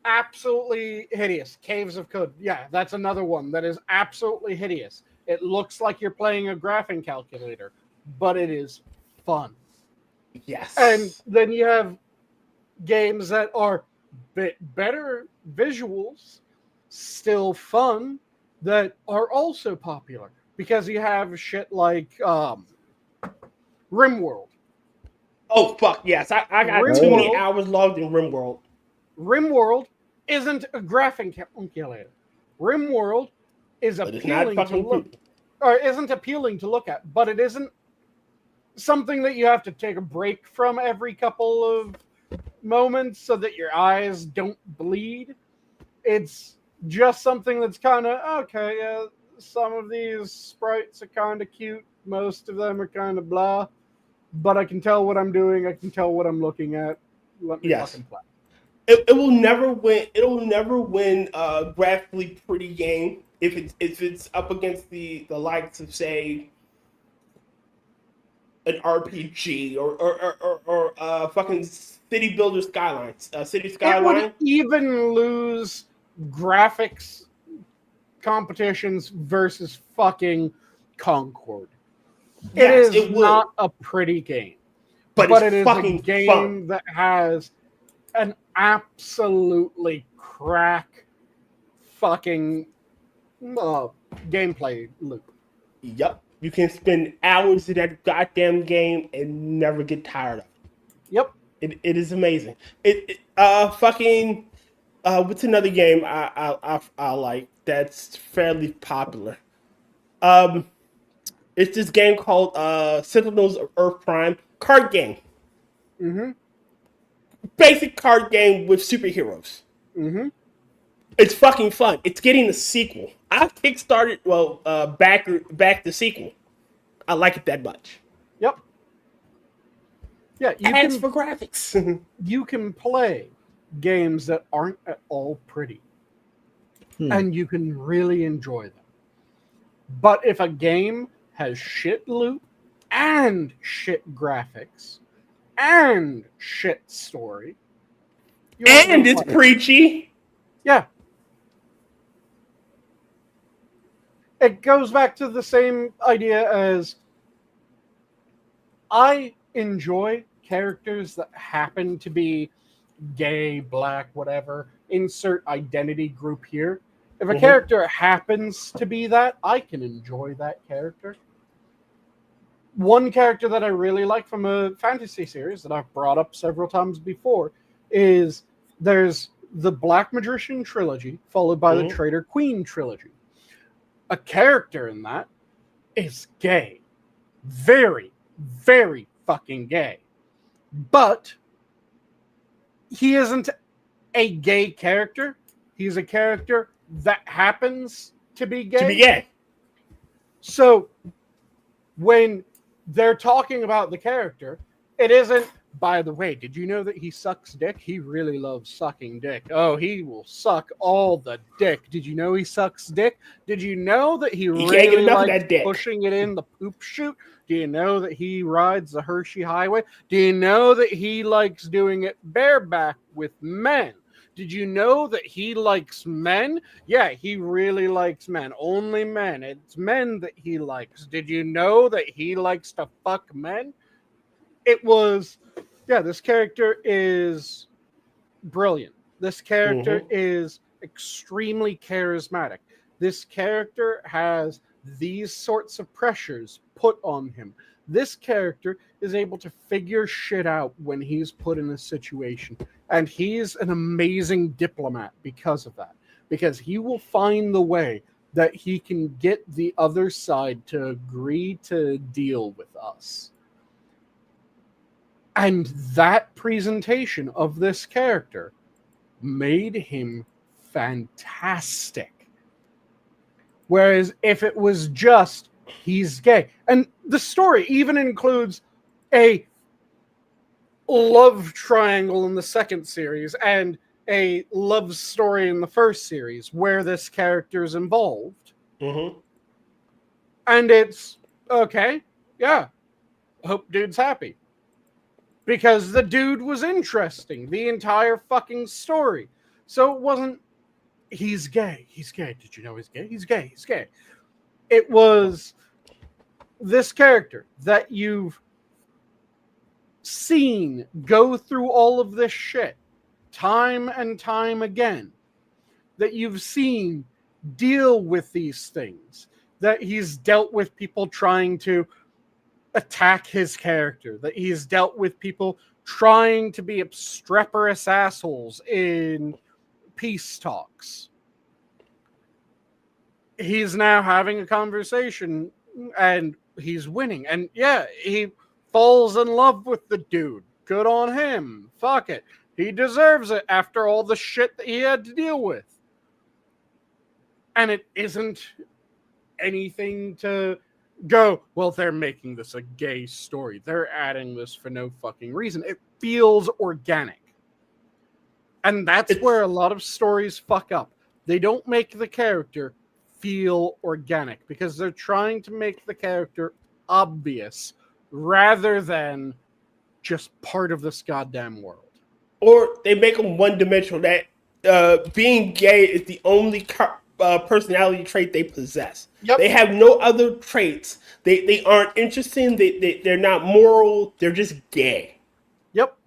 absolutely hideous. Caves of Cud. Yeah, that's another one that is absolutely hideous. It looks like you're playing a graphing calculator, but it is fun. Yes. And then you have games that are bit better visuals, still fun, that are also popular. Because you have shit like RimWorld. Oh fuck yes! I got too many hours logged in RimWorld. RimWorld isn't a graphing calculator. RimWorld is But it's not appealing to fucking look, or isn't appealing to look at, but it isn't something that you have to take a break from every couple of moments so that your eyes don't bleed. It's just something that's kind of okay. Yeah, some of these sprites are kind of cute. Most of them are kind of blah. But I can tell what I'm doing. I can tell what I'm looking at. Let me fucking play. It will never win. It'll never win a graphically pretty game if it's up against the likes of say an RPG or fucking City Builder Skylines, City Skyline. It would even lose graphics competitions versus fucking Concord. Yes, it is not a pretty game, but it is a game fun. that has an absolutely crack fucking gameplay loop. Yep, you can spend hours in that goddamn game and never get tired of it. Yep, it is amazing. What's another game I like that's fairly popular? It's this game called Sentinels of Earth Prime card game. Mm-hmm. Basic card game with superheroes. Mm-hmm. It's fucking fun. It's getting a sequel. I kickstarted back the sequel. I like it that much. Yep. Yeah, As for graphics. You can play games that aren't at all pretty. And you can really enjoy them. But if a game has shit loot and shit graphics and shit story, and it's preachy. Yeah. It goes back to the same idea as I enjoy characters that happen to be gay, black, whatever. Insert identity group here. If a character happens to be that, I can enjoy that character. One character that I really like from a fantasy series that I've brought up several times before is there's the Black Magician trilogy, followed by the Traitor Queen trilogy. A character in that is gay. Very, very fucking gay. But he isn't a gay character. He's a character that happens to be gay. So when they're talking about the character, it isn't, by the way, did you know that he sucks dick? He really loves sucking dick. Oh, he will suck all the dick. Did you know he sucks dick? Did you know that he really likes pushing it in the poop chute? Do you know that he rides the Hershey Highway? Do you know that he likes doing it bareback with men? Did you know that he likes men? Yeah, he really likes men. Only men. It's men that he likes. Did you know that he likes to fuck men? It was, yeah, this character is brilliant. This character is extremely charismatic. This character has these sorts of pressures put on him. This character is able to figure shit out when he's put in a situation. And he's an amazing diplomat because of that. Because he will find the way that he can get the other side to agree to deal with us. And that presentation of this character made him fantastic. Whereas if it was just he's gay, and the story even includes a love triangle in the second series and a love story in the first series where this character is involved. Mm-hmm. And it's okay, yeah. Hope dude's happy. Because the dude was interesting the entire fucking story. So it wasn't he's gay. He's gay. Did you know he's gay? He's gay. He's gay. It was this character that you've seen go through all of this shit time and time again, that you've seen deal with these things, that he's dealt with people trying to attack his character, that he's dealt with people trying to be obstreperous assholes in peace talks. He's now having a conversation and he's winning. And yeah, he falls in love with the dude. Good on him. Fuck it. He deserves it after all the shit that he had to deal with. And it isn't anything to go, well, they're making this a gay story. They're adding this for no fucking reason. It feels organic. And that's where a lot of stories fuck up. They don't make the character feel organic because they're trying to make the character obvious rather than just part of this goddamn world. Or they make them one-dimensional, that being gay is the only personality trait they possess. Yep. They have no other traits. They aren't interesting. They're not moral. They're just gay. Yep.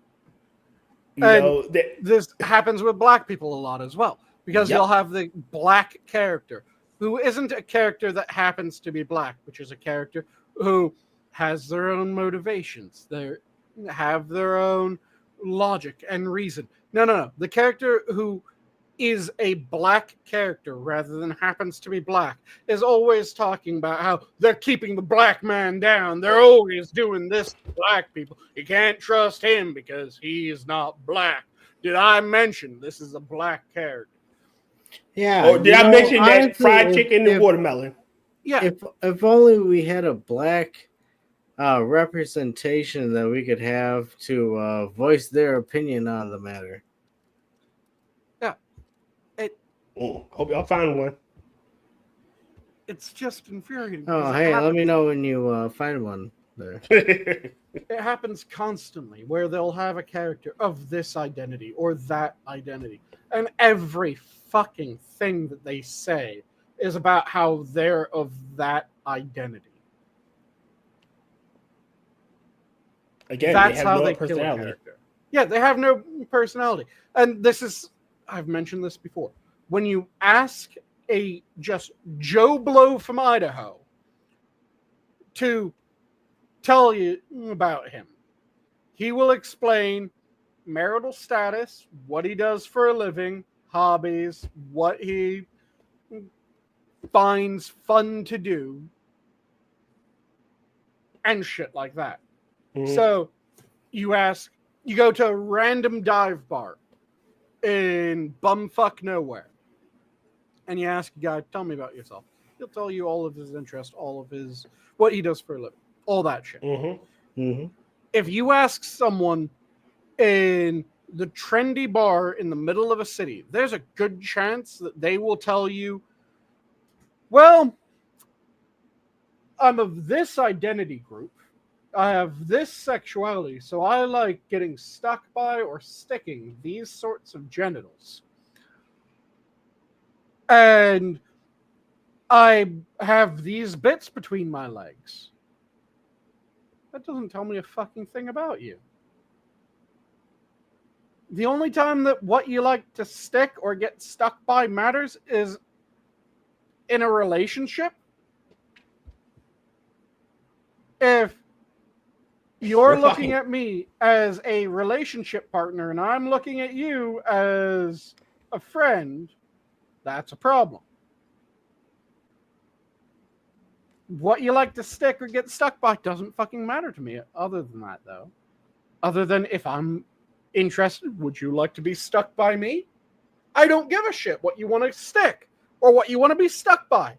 This happens with black people a lot as well. Because you'll have the black character who isn't a character that happens to be black, which is a character who has their own motivations. They have their own logic and reason. No. The character who is a black character rather than happens to be black is always talking about how they're keeping the black man down. They're always doing this to black people. You can't trust him because he is not black. Did I mention this is a black character? Yeah. Or did I mention that fried chicken and watermelon? Yeah. If only we had a black representation that we could have to voice their opinion on the matter. Hope y'all find one. It's just infuriating. Oh, hey, let me know when you find one there. It happens constantly where they'll have a character of this identity or that identity. And every fucking thing that they say is about how they're of that identity. Again, that's they have how no they kill a personality. character. Yeah, they have no personality. And this is, I've mentioned this before. When you ask a just Joe Blow from Idaho to tell you about him, he will explain marital status, what he does for a living, hobbies, what he finds fun to do, and shit like that. Mm-hmm. So you go to a random dive bar in bumfuck nowhere, and you ask a guy, tell me about yourself. He'll tell you all of his interests, all of his, what he does for a living, all that shit. Mm-hmm. Mm-hmm. If you ask someone in the trendy bar in the middle of a city, there's a good chance that they will tell you, well, I'm of this identity group. I have this sexuality, so I like getting stuck by or sticking these sorts of genitals. And I have these bits between my legs. That doesn't tell me a fucking thing about you. The only time that what you like to stick or get stuck by matters is in a relationship. If you're looking at me as a relationship partner and I'm looking at you as a friend, that's a problem. What you like to stick or get stuck by doesn't fucking matter to me other than that, though. Other than if I'm interested, would you like to be stuck by me? I don't give a shit what you want to stick or what you want to be stuck by.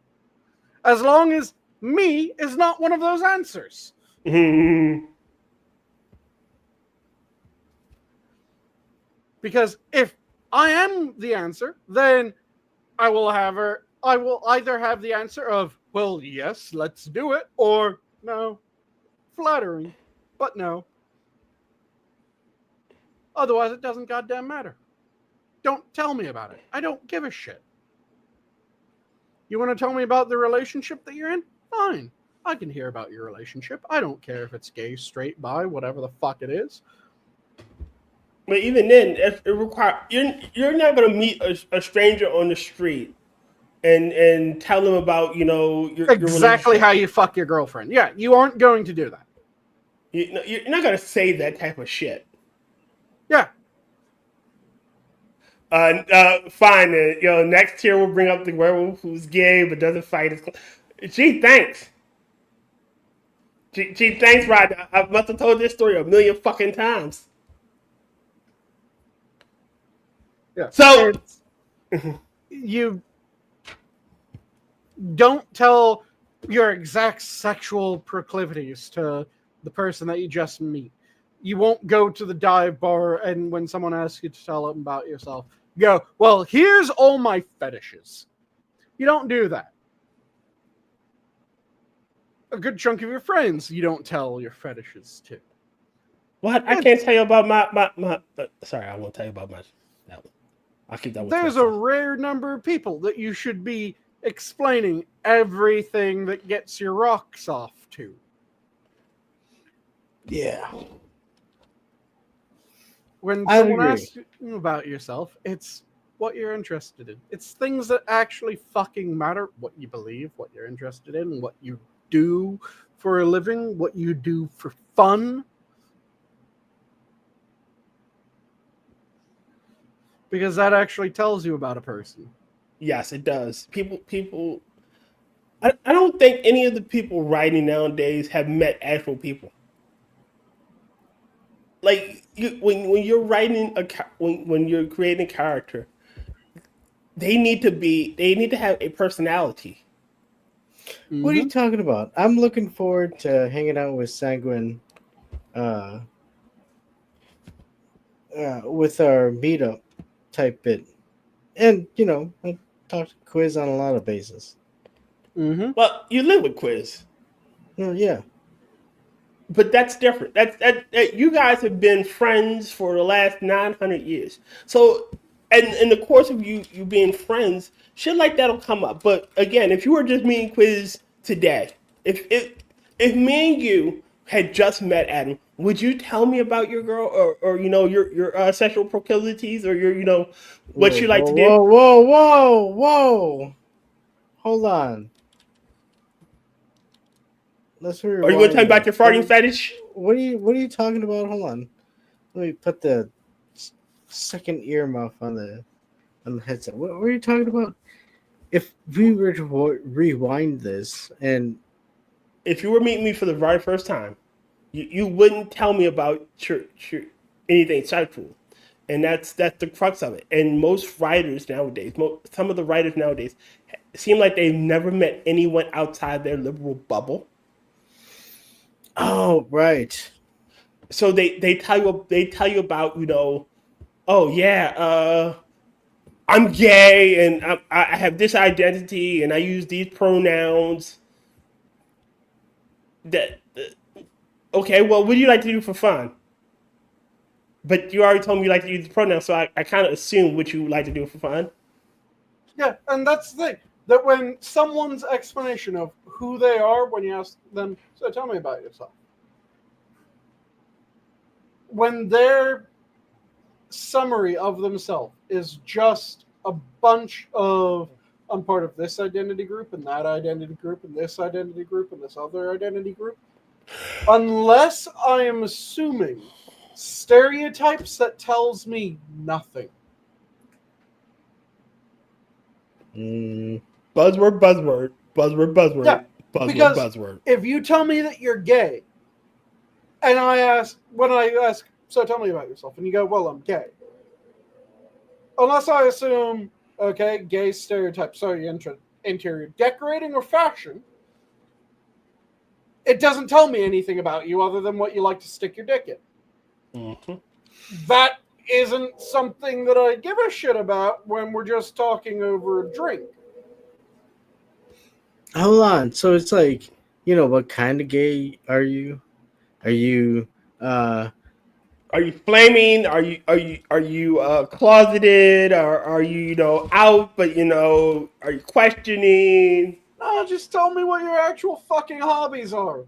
As long as me is not one of those answers. Because if I am the answer, then I will either have the answer of, well, yes, let's do it, or no, flattering, but no. Otherwise, it doesn't goddamn matter. Don't tell me about it. I don't give a shit. You want to tell me about the relationship that you're in? Fine. I can hear about your relationship. I don't care if it's gay, straight, bi, whatever the fuck it is. But even then, you're not gonna meet a stranger on the street and tell them about your exactly how you fuck your girlfriend. Yeah, you aren't going to do that. You're not gonna say that type of shit. Yeah. Fine. Next year we'll bring up the werewolf who's gay but doesn't fight. Gee, thanks. Gee, thanks, Rod. I must have told this story a million fucking times. Yeah. So you don't tell your exact sexual proclivities to the person that you just meet. You won't go to the dive bar and when someone asks you to tell them about yourself, go, well, here's all my fetishes. You don't do that. A good chunk of your friends, you don't tell your fetishes to. What? I can't tell you about my sorry, I won't tell you about that one. I'll keep that one. There's a rare number of people that you should be explaining everything that gets your rocks off to. Yeah. When I someone agree. asks you about yourself, it's what you're interested in. It's things that actually fucking matter. What you believe, what you're interested in, what you do for a living, what you do for fun. Because that actually tells you about a person. Yes, it does. People. I don't think any of the people writing nowadays have met actual people. Like when you're writing when you're creating a character, they need to have a personality. What are you talking about? I'm looking forward to hanging out with Sanguine with our meetup type bit. And, I talk to Quiz on a lot of bases. Mm-hmm. Well, you live with Quiz. Yeah. But that's different. That you guys have been friends for the last 900 years. So, and in the course of you being friends, shit like that'll come up. But again, if you were just meeting Quiz today, if me and you had just met, Adam, would you tell me about your girl or your sexual proclivities or your what you like to do? Whoa. Hold on. Let's rewind. Are you going to tell me about your farting fetish? What are you talking about? Hold on. Let me put the second earmuff on the headset. What are you talking about? If we were to rewind this, and if you were meeting me for the very first time, you wouldn't tell me about your anything sexual, and that's the crux of it. And most writers nowadays, some of the writers nowadays, seem like they've never met anyone outside their liberal bubble. Oh, right. So they tell you about oh yeah, I'm gay and I have this identity and I use these pronouns. That okay, well, what do you like to do for fun? But you already told me you like to use the pronouns, so I kind of assume what you like to do for fun. Yeah, and that's the thing. That when someone's explanation of who they are, when you ask them, so tell me about yourself. When their summary of themselves is just a bunch of, I'm part of this identity group and that identity group and this identity group and this other identity group, unless I am assuming stereotypes that tells me nothing. Buzzword. Yeah, because buzzword. If you tell me that you're gay, and when I ask, so tell me about yourself, and you go, well, I'm gay. Unless I assume, okay, gay stereotype, so you're interior decorating or fashion, it doesn't tell me anything about you other than what you like to stick your dick in. Mm-hmm. That isn't something that I give a shit about when we're just talking over a drink. Hold on. So it's like, what kind of gay are you? Are you Are you flaming? Are you closeted? Or are you out? But are you questioning? No, just tell me what your actual fucking hobbies are.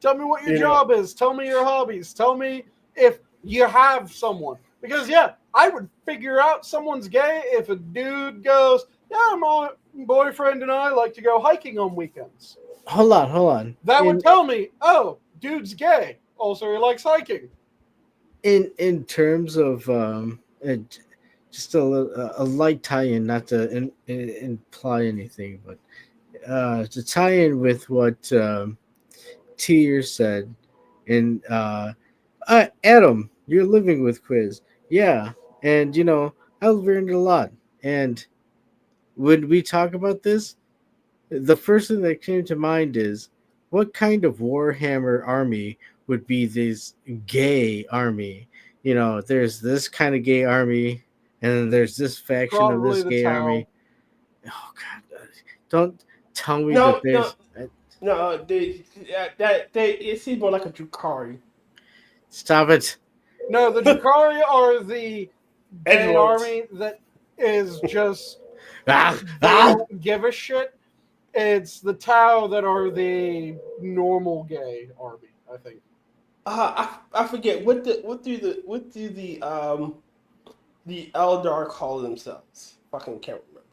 Tell me what your You know, job is. Tell me your hobbies. Tell me if you have someone. Because, yeah, I would figure out someone's gay if a dude goes, yeah, my boyfriend and I like to go hiking on weekends. hold on. That would tell me, oh, dude's gay. Also, he likes hiking. In terms of just a light tie-in, not to imply anything, but to tie in with what Tier said, and Adam, you're living with Quiz, yeah, and I learned a lot. And when we talk about this, the first thing that came to mind is what kind of Warhammer army would be this gay army? There's this kind of gay army, and then there's this faction of Probably this the gay Tau. army. Oh God! Don't tell me no, that there's. no. It seems more like a Drukari. Stop it! No, the Drukari are the gay Edgelords. army that is just Ah, they ah! don't give a shit. It's the Tau that are the normal gay army, I think. I forget what do the Eldar call themselves? Fucking can't remember.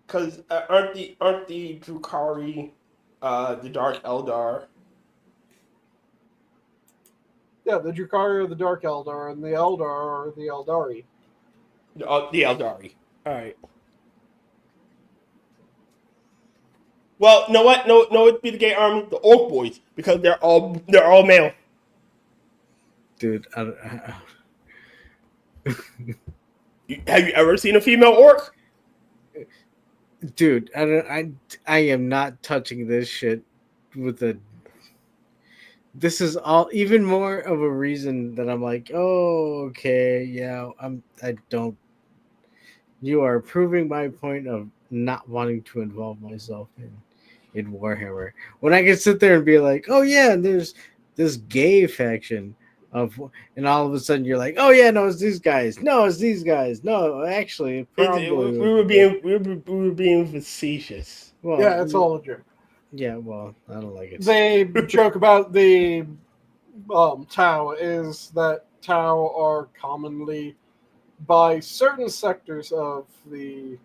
Because aren't the Drukari the Dark Eldar? Yeah, the Drukari are the Dark Eldar, and the Eldar are the Eldari. The Eldari. All right. Well, know what? No, it'd be the gay army, the Orc boys, because they're all male. Dude, Have you ever seen a female orc? dude, I am not touching this shit with a. This is all even more of a reason that I'm like, oh, okay, yeah, I don't. You are proving my point of not wanting to involve myself in Warhammer. When I can sit there and be like, oh yeah, there's this gay faction of, and all of a sudden you're like, oh yeah, no, it's these guys. No, it's these guys. No, actually, it probably We were being facetious. well, Yeah, it's all a joke. yeah. Well, I don't like it. They joke about the Tau is that Tau are commonly, by certain sectors of the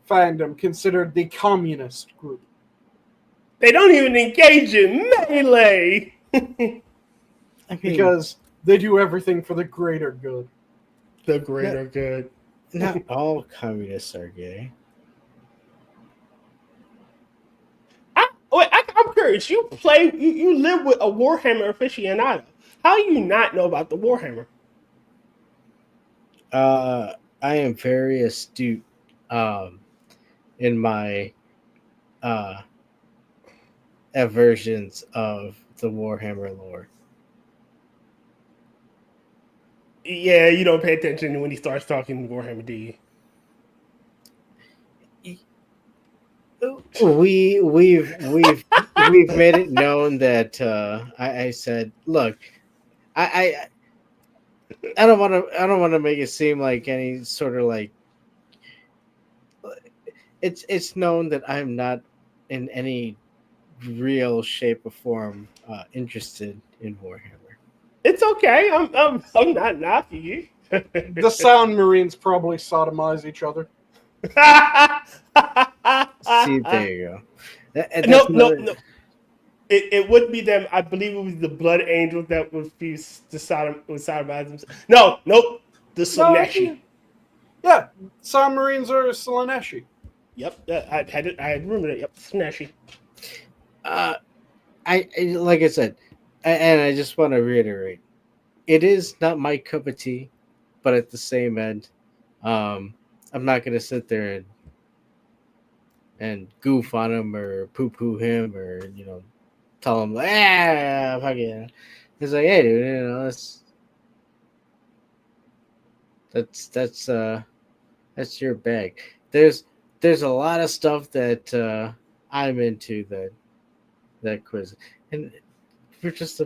fandom, considered the communist group. They don't even engage in melee. I mean, Because they do everything for the greater good. The greater good. not all communists are gay. I'm curious. You live with a Warhammer aficionado. How do you not know about the Warhammer? I am very astute in my aversions of the Warhammer lore. Yeah, you don't pay attention when he starts talking Warhammer, do you? We've made it known that I said, look, I don't want to make it seem like any sort of like it's known that I'm not in any real shape or form interested in Warhammer. It's okay. I'm not knocking you. The Sound Marines probably sodomize each other. See, there you go. No. It would be them. I believe it was the Blood Angels that would fuse the sodomize themselves. Nope. The Slaneshi. Yeah, Sound Marines are Slaneshi. Yep. I had remembered it. Yep. Slaneshi. I like I said, and I just want to reiterate, it is not my cup of tea, but at the same end, I'm not gonna sit there and goof on him or poo poo him or tell him fuck yeah. It's like, hey dude, that's your bag. There's a lot of stuff that I'm into that quiz. And we're just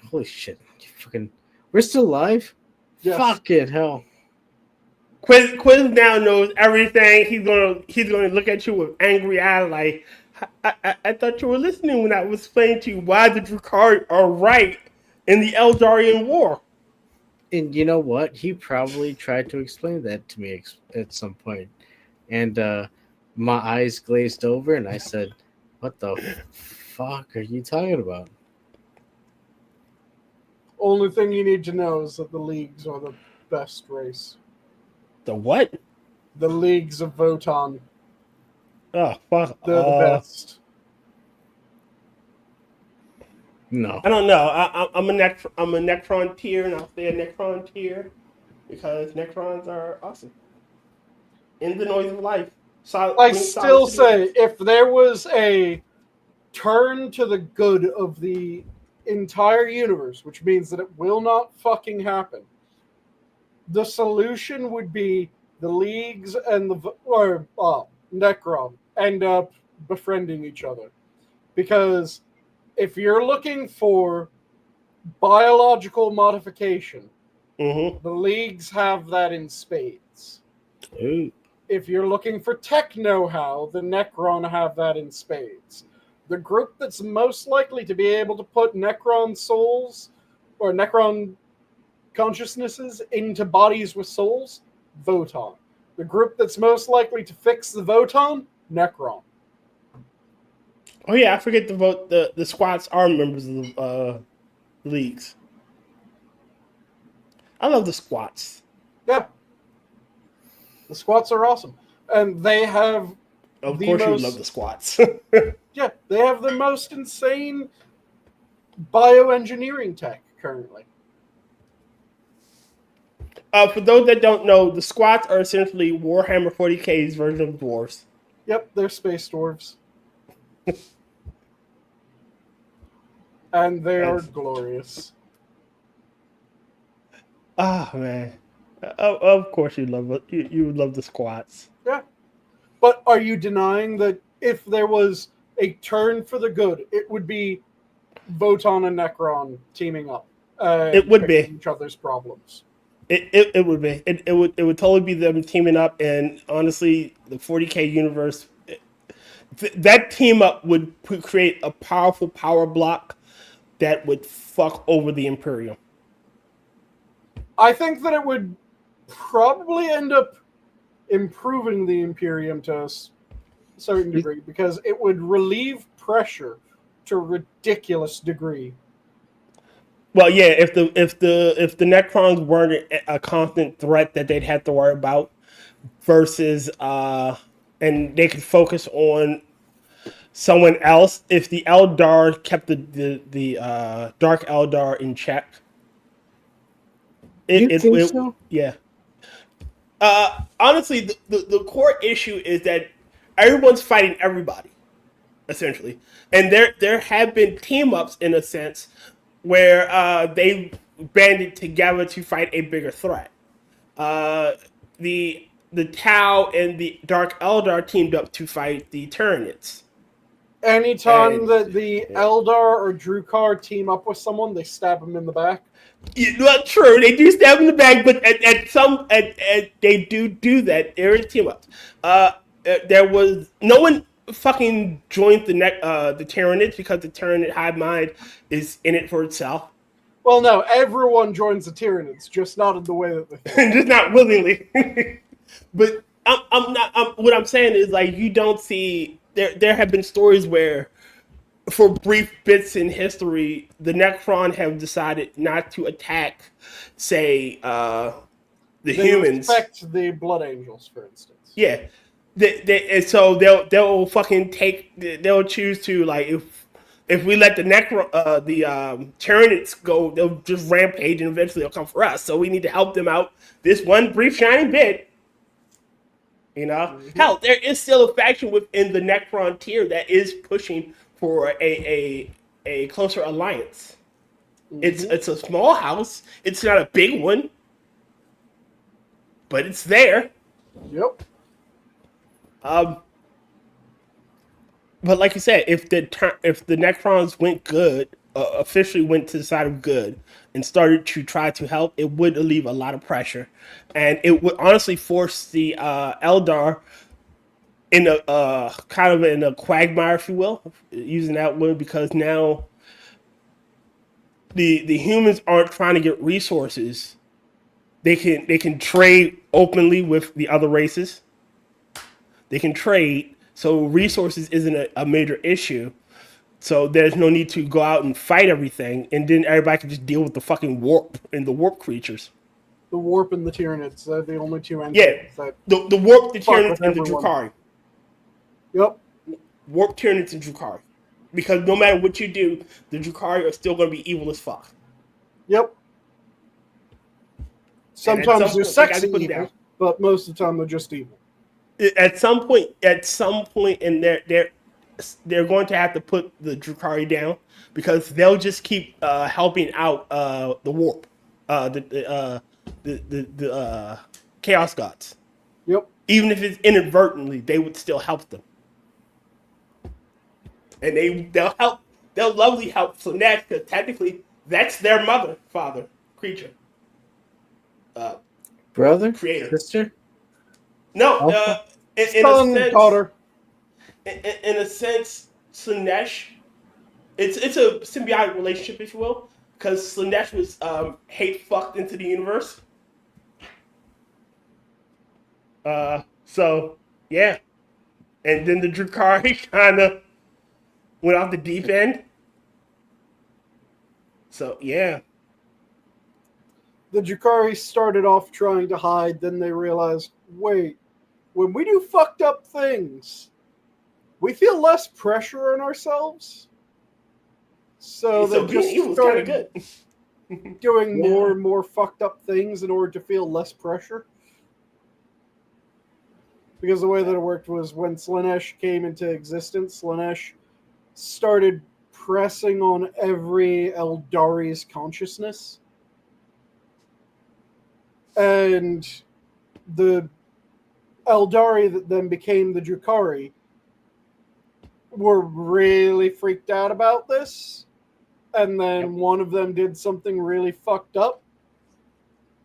holy shit. We're still live? Yes. Fucking hell. Quiz now knows everything. He's gonna look at you with angry eyes like, I thought you were listening when I was explaining to you why the Drukhari are right in the Eldarian War. And you know what? He probably tried to explain that to me at some point. And my eyes glazed over and I said, what the fuck are you talking about? Only thing you need to know is that the leagues are the best race. The what? The leagues of Votan. Oh, fuck. They're the best. No. I don't know. I'm a Necron tier, and I'll stay a Necron tier because Necrons are awesome. In the noise of life. I still say, if there was a turn to the good of the entire universe, which means that it will not fucking happen, the solution would be the leagues and Necron end up befriending each other. Because if you're looking for biological modification, the leagues have that in spades. Ooh. If you're looking for tech know-how, the Necron have that in spades. The group that's most likely to be able to put Necron souls or Necron consciousnesses into bodies with souls, Votan. The group that's most likely to fix the Votan, Necron. Oh yeah, I forget to vote. The squats are members of the leagues. I love the squats. Yeah. The squats are awesome. And they have Of course you love the squats. Yeah, they have the most insane bioengineering tech currently. For those that don't know, the squats are essentially Warhammer 40K's version of dwarves. Yep, they're space dwarves. And they are glorious. Ah, man. Of course you would love the squats. Yeah. But are you denying that if there was a turn for the good, it would be Votan and Necron teaming up? It would be each other's problems. It would be. It would totally be them teaming up, and honestly, the 40K universe, that team up would create a powerful power block that would fuck over the Imperium. I think that it would probably end up improving the Imperium to a certain degree because it would relieve pressure to a ridiculous degree. Well, yeah, if the Necrons weren't a constant threat that they'd have to worry about, versus and they could focus on someone else. If the Eldar kept the Dark Eldar in check, so? Yeah. Honestly, the core issue is that everyone's fighting everybody, essentially, and there have been team ups in a sense where they banded together to fight a bigger threat. The Tau and the Dark Eldar teamed up to fight the Tyranids. Anytime that the Eldar or Drukhar team up with someone, they stab them in the back. Yeah, well, true, they do stab in the back, but they do that. There is team ups. There was no one fucking joined the Tyranids because the Tyranid hive mind is in it for itself. Well, no, everyone joins the Tyranids, just not in the way that they think. Just not willingly. But I'm not. What I'm saying is, like, you don't see. There have been stories where, for brief bits in history, the Necron have decided not to attack, say, the humans. They respect the Blood Angels, for instance. Yeah, and so they'll fucking take. They'll choose to, like, if we let the Tyranids go, they'll just rampage and eventually they'll come for us. So we need to help them out this one brief shining bit. You know, hell, there is still a faction within the Necron tier that is pushing for a closer alliance. It's a small house. It's not a big one, but it's there. Yep. But like you said, if the Necrons went good, officially went to the side of good, and started to try to help, it would relieve a lot of pressure, and it would honestly force the Eldar in a kind of in a quagmire, if you will, using that word, because now the humans aren't trying to get resources. They can trade openly with the other races. They can trade, so resources isn't a major issue. So there's no need to go out and fight everything, and then everybody can just deal with the fucking warp and the warp creatures. The Warp and the Tyranids, they're the only two Yeah, entities that the warp, the fuck Tyranids, with and the everyone. Drukhari. Yep. Warp, Tyranids, and Drukhari. Because no matter what you do, the Drukhari are still going to be evil as fuck. Yep. Sometimes some they're point, they sexy gotta put it evil, down. but most of the time they're just evil. At some point in they're going to have to put the Drukhari down, because they'll just keep helping out the warp, the chaos gods. Yep. Even if it's inadvertently, they would still help them, and they'll lovely help Slanesh, because technically that's their father, creature, Brother, creator. sister. No, Uncle? in a Son, sense, daughter. in a sense, Slanesh, it's a symbiotic relationship, if you will, because Slanesh was hate fucked into the universe. So yeah, and then the Drukhari kind of went off the deep end. So yeah, The Drukhari started off trying to hide, then they realized, wait, when we do fucked up things, we feel less pressure on ourselves. So they being just evil is kind of started good. doing Yeah. more and more fucked up things in order to feel less pressure. Because the way that it worked was when Slanesh came into existence, Slanesh started pressing on every Eldari's consciousness. And the Eldari that then became the Drukhari were really freaked out about this. And then one of them did something really fucked up.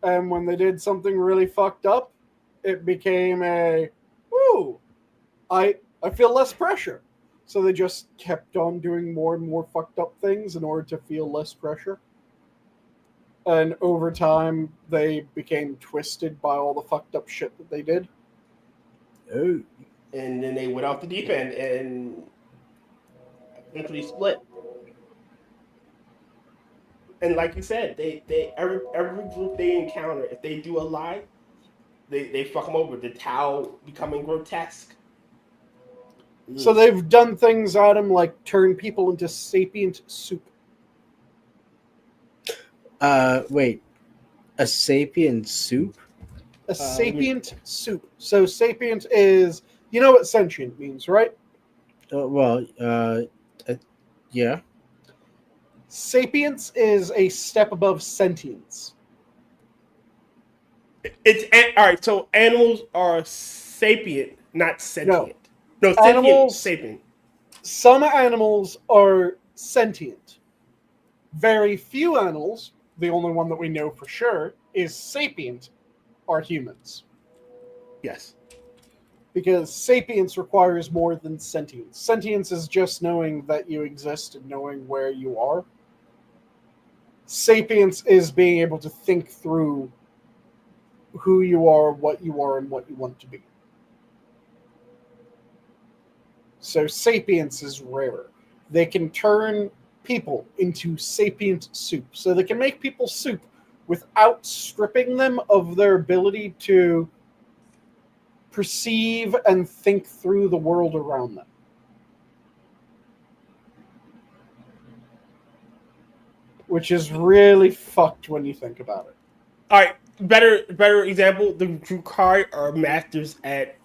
And when they did something really fucked up, it became I feel less pressure. So they just kept on doing more and more fucked up things in order to feel less pressure. And over time, they became twisted by all the fucked up shit that they did. Oh. And then they went off the deep end and eventually split. And like you said, they every group they encounter, if they do a lie, they fuck them over. The Tau becoming grotesque. So they've done things at him like turn people into sapient soup. Wait. A sapient soup? A sapient soup. So sapient is, you know what sentient means, right? Yeah. Sapience is a step above sentience. All right. So animals are sapient, not sentient. No, sentient, Animals- sapient. Some animals are sentient. Very few animals, the only one that we know for sure is sapient, are humans. Yes. Because sapience requires more than sentience. Sentience is just knowing that you exist and knowing where you are. Sapience is being able to think through who you are, and what you want to be. So sapience is rarer. They can turn people into sapient soup. So they can make people soup without stripping them of their ability to perceive and think through the world around them. Which is really fucked when you think about it. All right. Better example. The Drukhari are masters at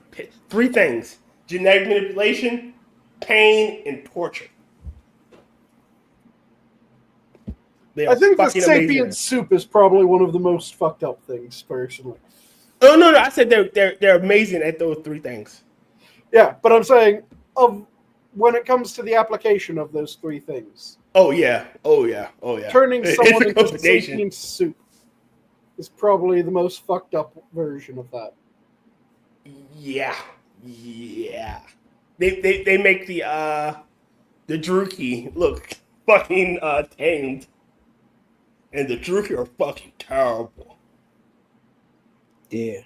Three things: genetic manipulation, pain, and torture. I think the fucking sapient amazing. soup is probably one of the most fucked up things, personally. Oh no! I said they're amazing at those three things. Yeah, but I'm saying when it comes to the application of those three things. Oh yeah! Turning someone into combination. sapient soup is probably the most fucked up version of that. Yeah. They make the Druki look fucking tamed, and the Druki are fucking terrible. Yeah.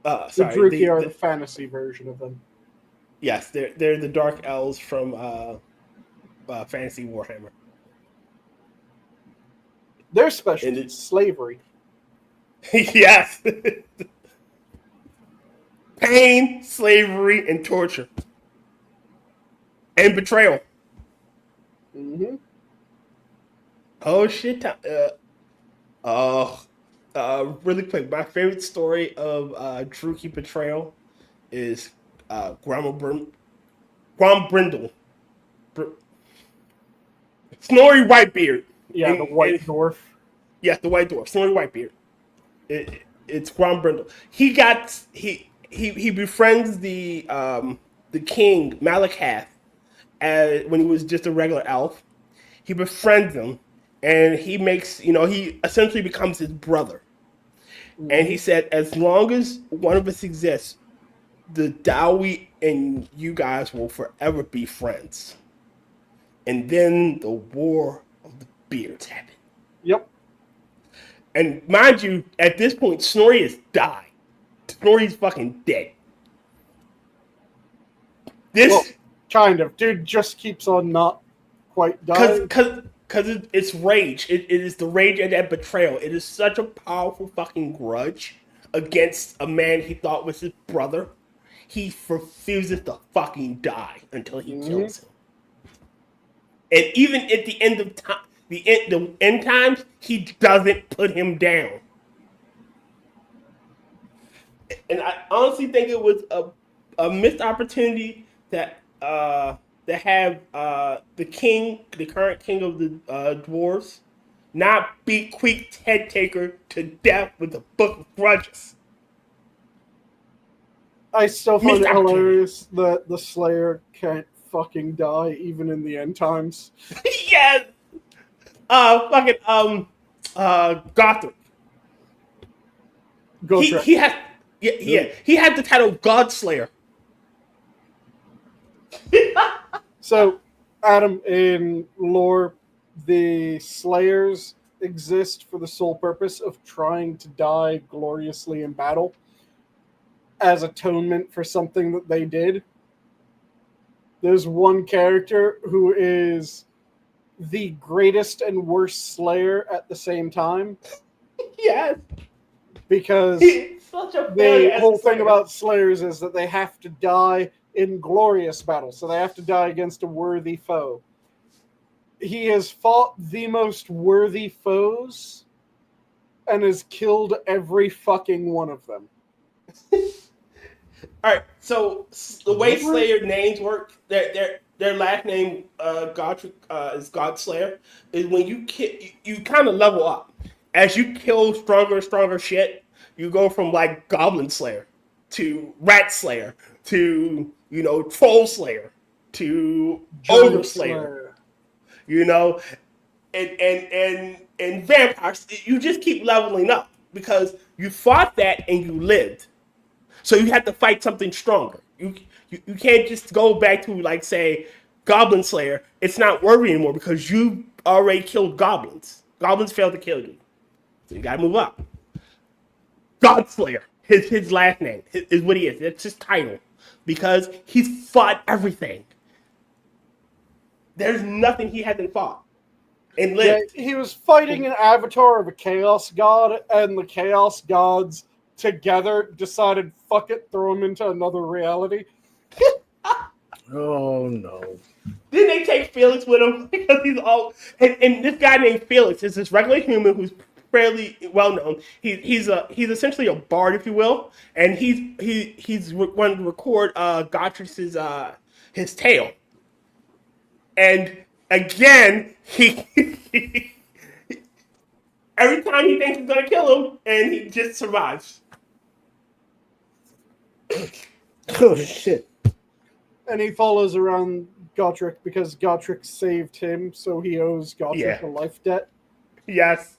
The Druki are the fantasy version of them. Yes, they're the dark elves from Fantasy Warhammer. Their specialty is slavery. Yes. Pain, slavery, and torture. And betrayal. Mm-hmm. Oh shit! Really quick, my favorite story of Druki betrayal is Grombrindle. Snorri Whitebeard. Yeah, the white dwarf. Yes, the white dwarf, Snorri Whitebeard. It's Grombrindle. He befriends the king Malakath when he was just a regular elf. He befriends him, and he essentially becomes his brother. Mm-hmm. And he said, as long as one of us exists, the Dawi and you guys will forever be friends. And then the War of the Beards happened. Yep. And mind you, at this point, Snorri has died. Snorri's fucking dead. Kind of. Dude just keeps on not quite dying. Because it's rage. It is the rage and that betrayal. It is such a powerful fucking grudge against a man he thought was his brother. He refuses to fucking die until he kills him. And even at the end of time, the end times, he doesn't put him down. And I honestly think it was a missed opportunity that have the current king of the dwarves, not beat Queek's head taker to death with the Book of Grudges. I still find it hilarious that the Slayer can't fucking die even in the end times. Yes. Gotham. He had the title Godslayer. So, Adam, in lore, the Slayers exist for the sole purpose of trying to die gloriously in battle as atonement for something that they did. There's one character who is the greatest and worst Slayer at the same time. Yes. Because the whole thing about Slayers is that they have to die in glorious battle, so they have to die against a worthy foe. He has fought the most worthy foes and has killed every fucking one of them. All right, so the way Slayer names work, their last name is Godslayer, is when you kind of level up. As you kill stronger and stronger shit, you go from like Goblin Slayer to Rat Slayer to Troll Slayer to Ogre Slayer. And vampires. You just keep leveling up because you fought that and you lived. So you have to fight something stronger. You can't just go back to, like, say, Goblin Slayer. It's not worthy anymore because you already killed goblins. Goblins failed to kill you. So you gotta move up. Godslayer, his last name, is what he is. That's his title. Because he's fought everything. There's nothing he hasn't fought. And lived. Yeah, he was fighting an avatar of a chaos god, and the chaos gods together decided, fuck it, throw him into another reality. Oh no. Didn't they take Felix with him? Because he's all and this guy named Felix is this regular human who's fairly well known. He's essentially a bard, if you will, and he's wanted to record Gotris's his tale. And again, he every time he thinks he's gonna kill him, and he just survives. Oh shit! And he follows around Gotrek because Gotrek saved him, so he owes Gotrek Yeah. a life debt. Yes.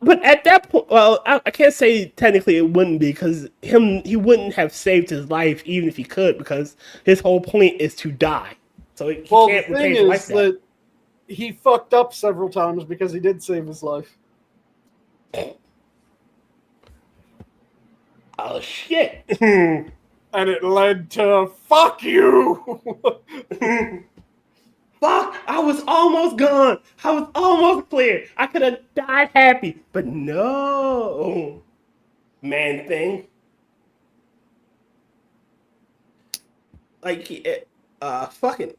But at that point, well, I can't say technically it wouldn't be because he wouldn't have saved his life even if he could because his whole point is to die. So he Well, can't the retain thing his life is debt. that he fucked up several times because he did save his life. Oh shit! And it led to fuck you. Fuck! I was almost gone. I was almost clear. I could have died happy, but no, man thing. Like, fucking.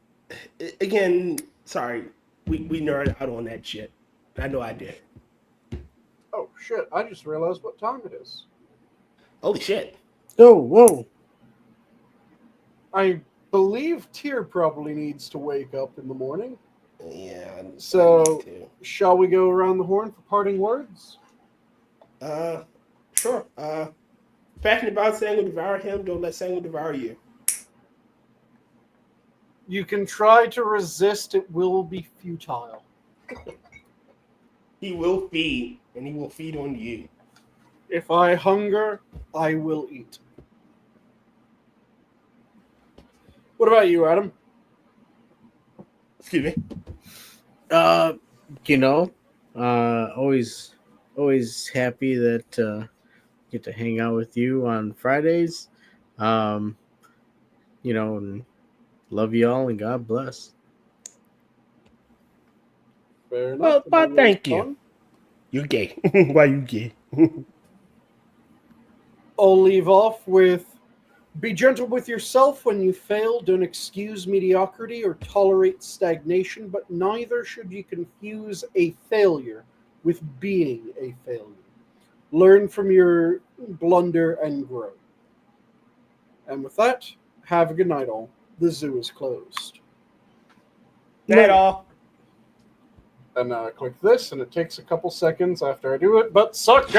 Again, sorry, we nerd out on that shit. I know I did. Oh shit! I just realized what time it is. Holy shit! Oh, whoa! I believe Tyr probably needs to wake up in the morning. Yeah. So- I need to. Shall we go around the horn for parting words? Sure. Passionate about Sanguine devour him. Don't let Sanguine devour you. You can try to resist, it will be futile. He will feed, and he will feed on you. If I hunger, I will eat. What about you, Adam? Excuse me. You know, always happy that get to hang out with you on Fridays. You know, and love you all and God bless. Fair enough. Well, but Always thank you. fun. You gay. Why you gay? I'll leave off with be gentle with yourself when you fail. Don't excuse mediocrity or tolerate stagnation, but neither should you confuse a failure with being a failure. Learn from your blunder and grow. And with that, have a good night, all. The zoo is closed. Night all. And click this, and it takes a couple seconds after I do it, but suck it!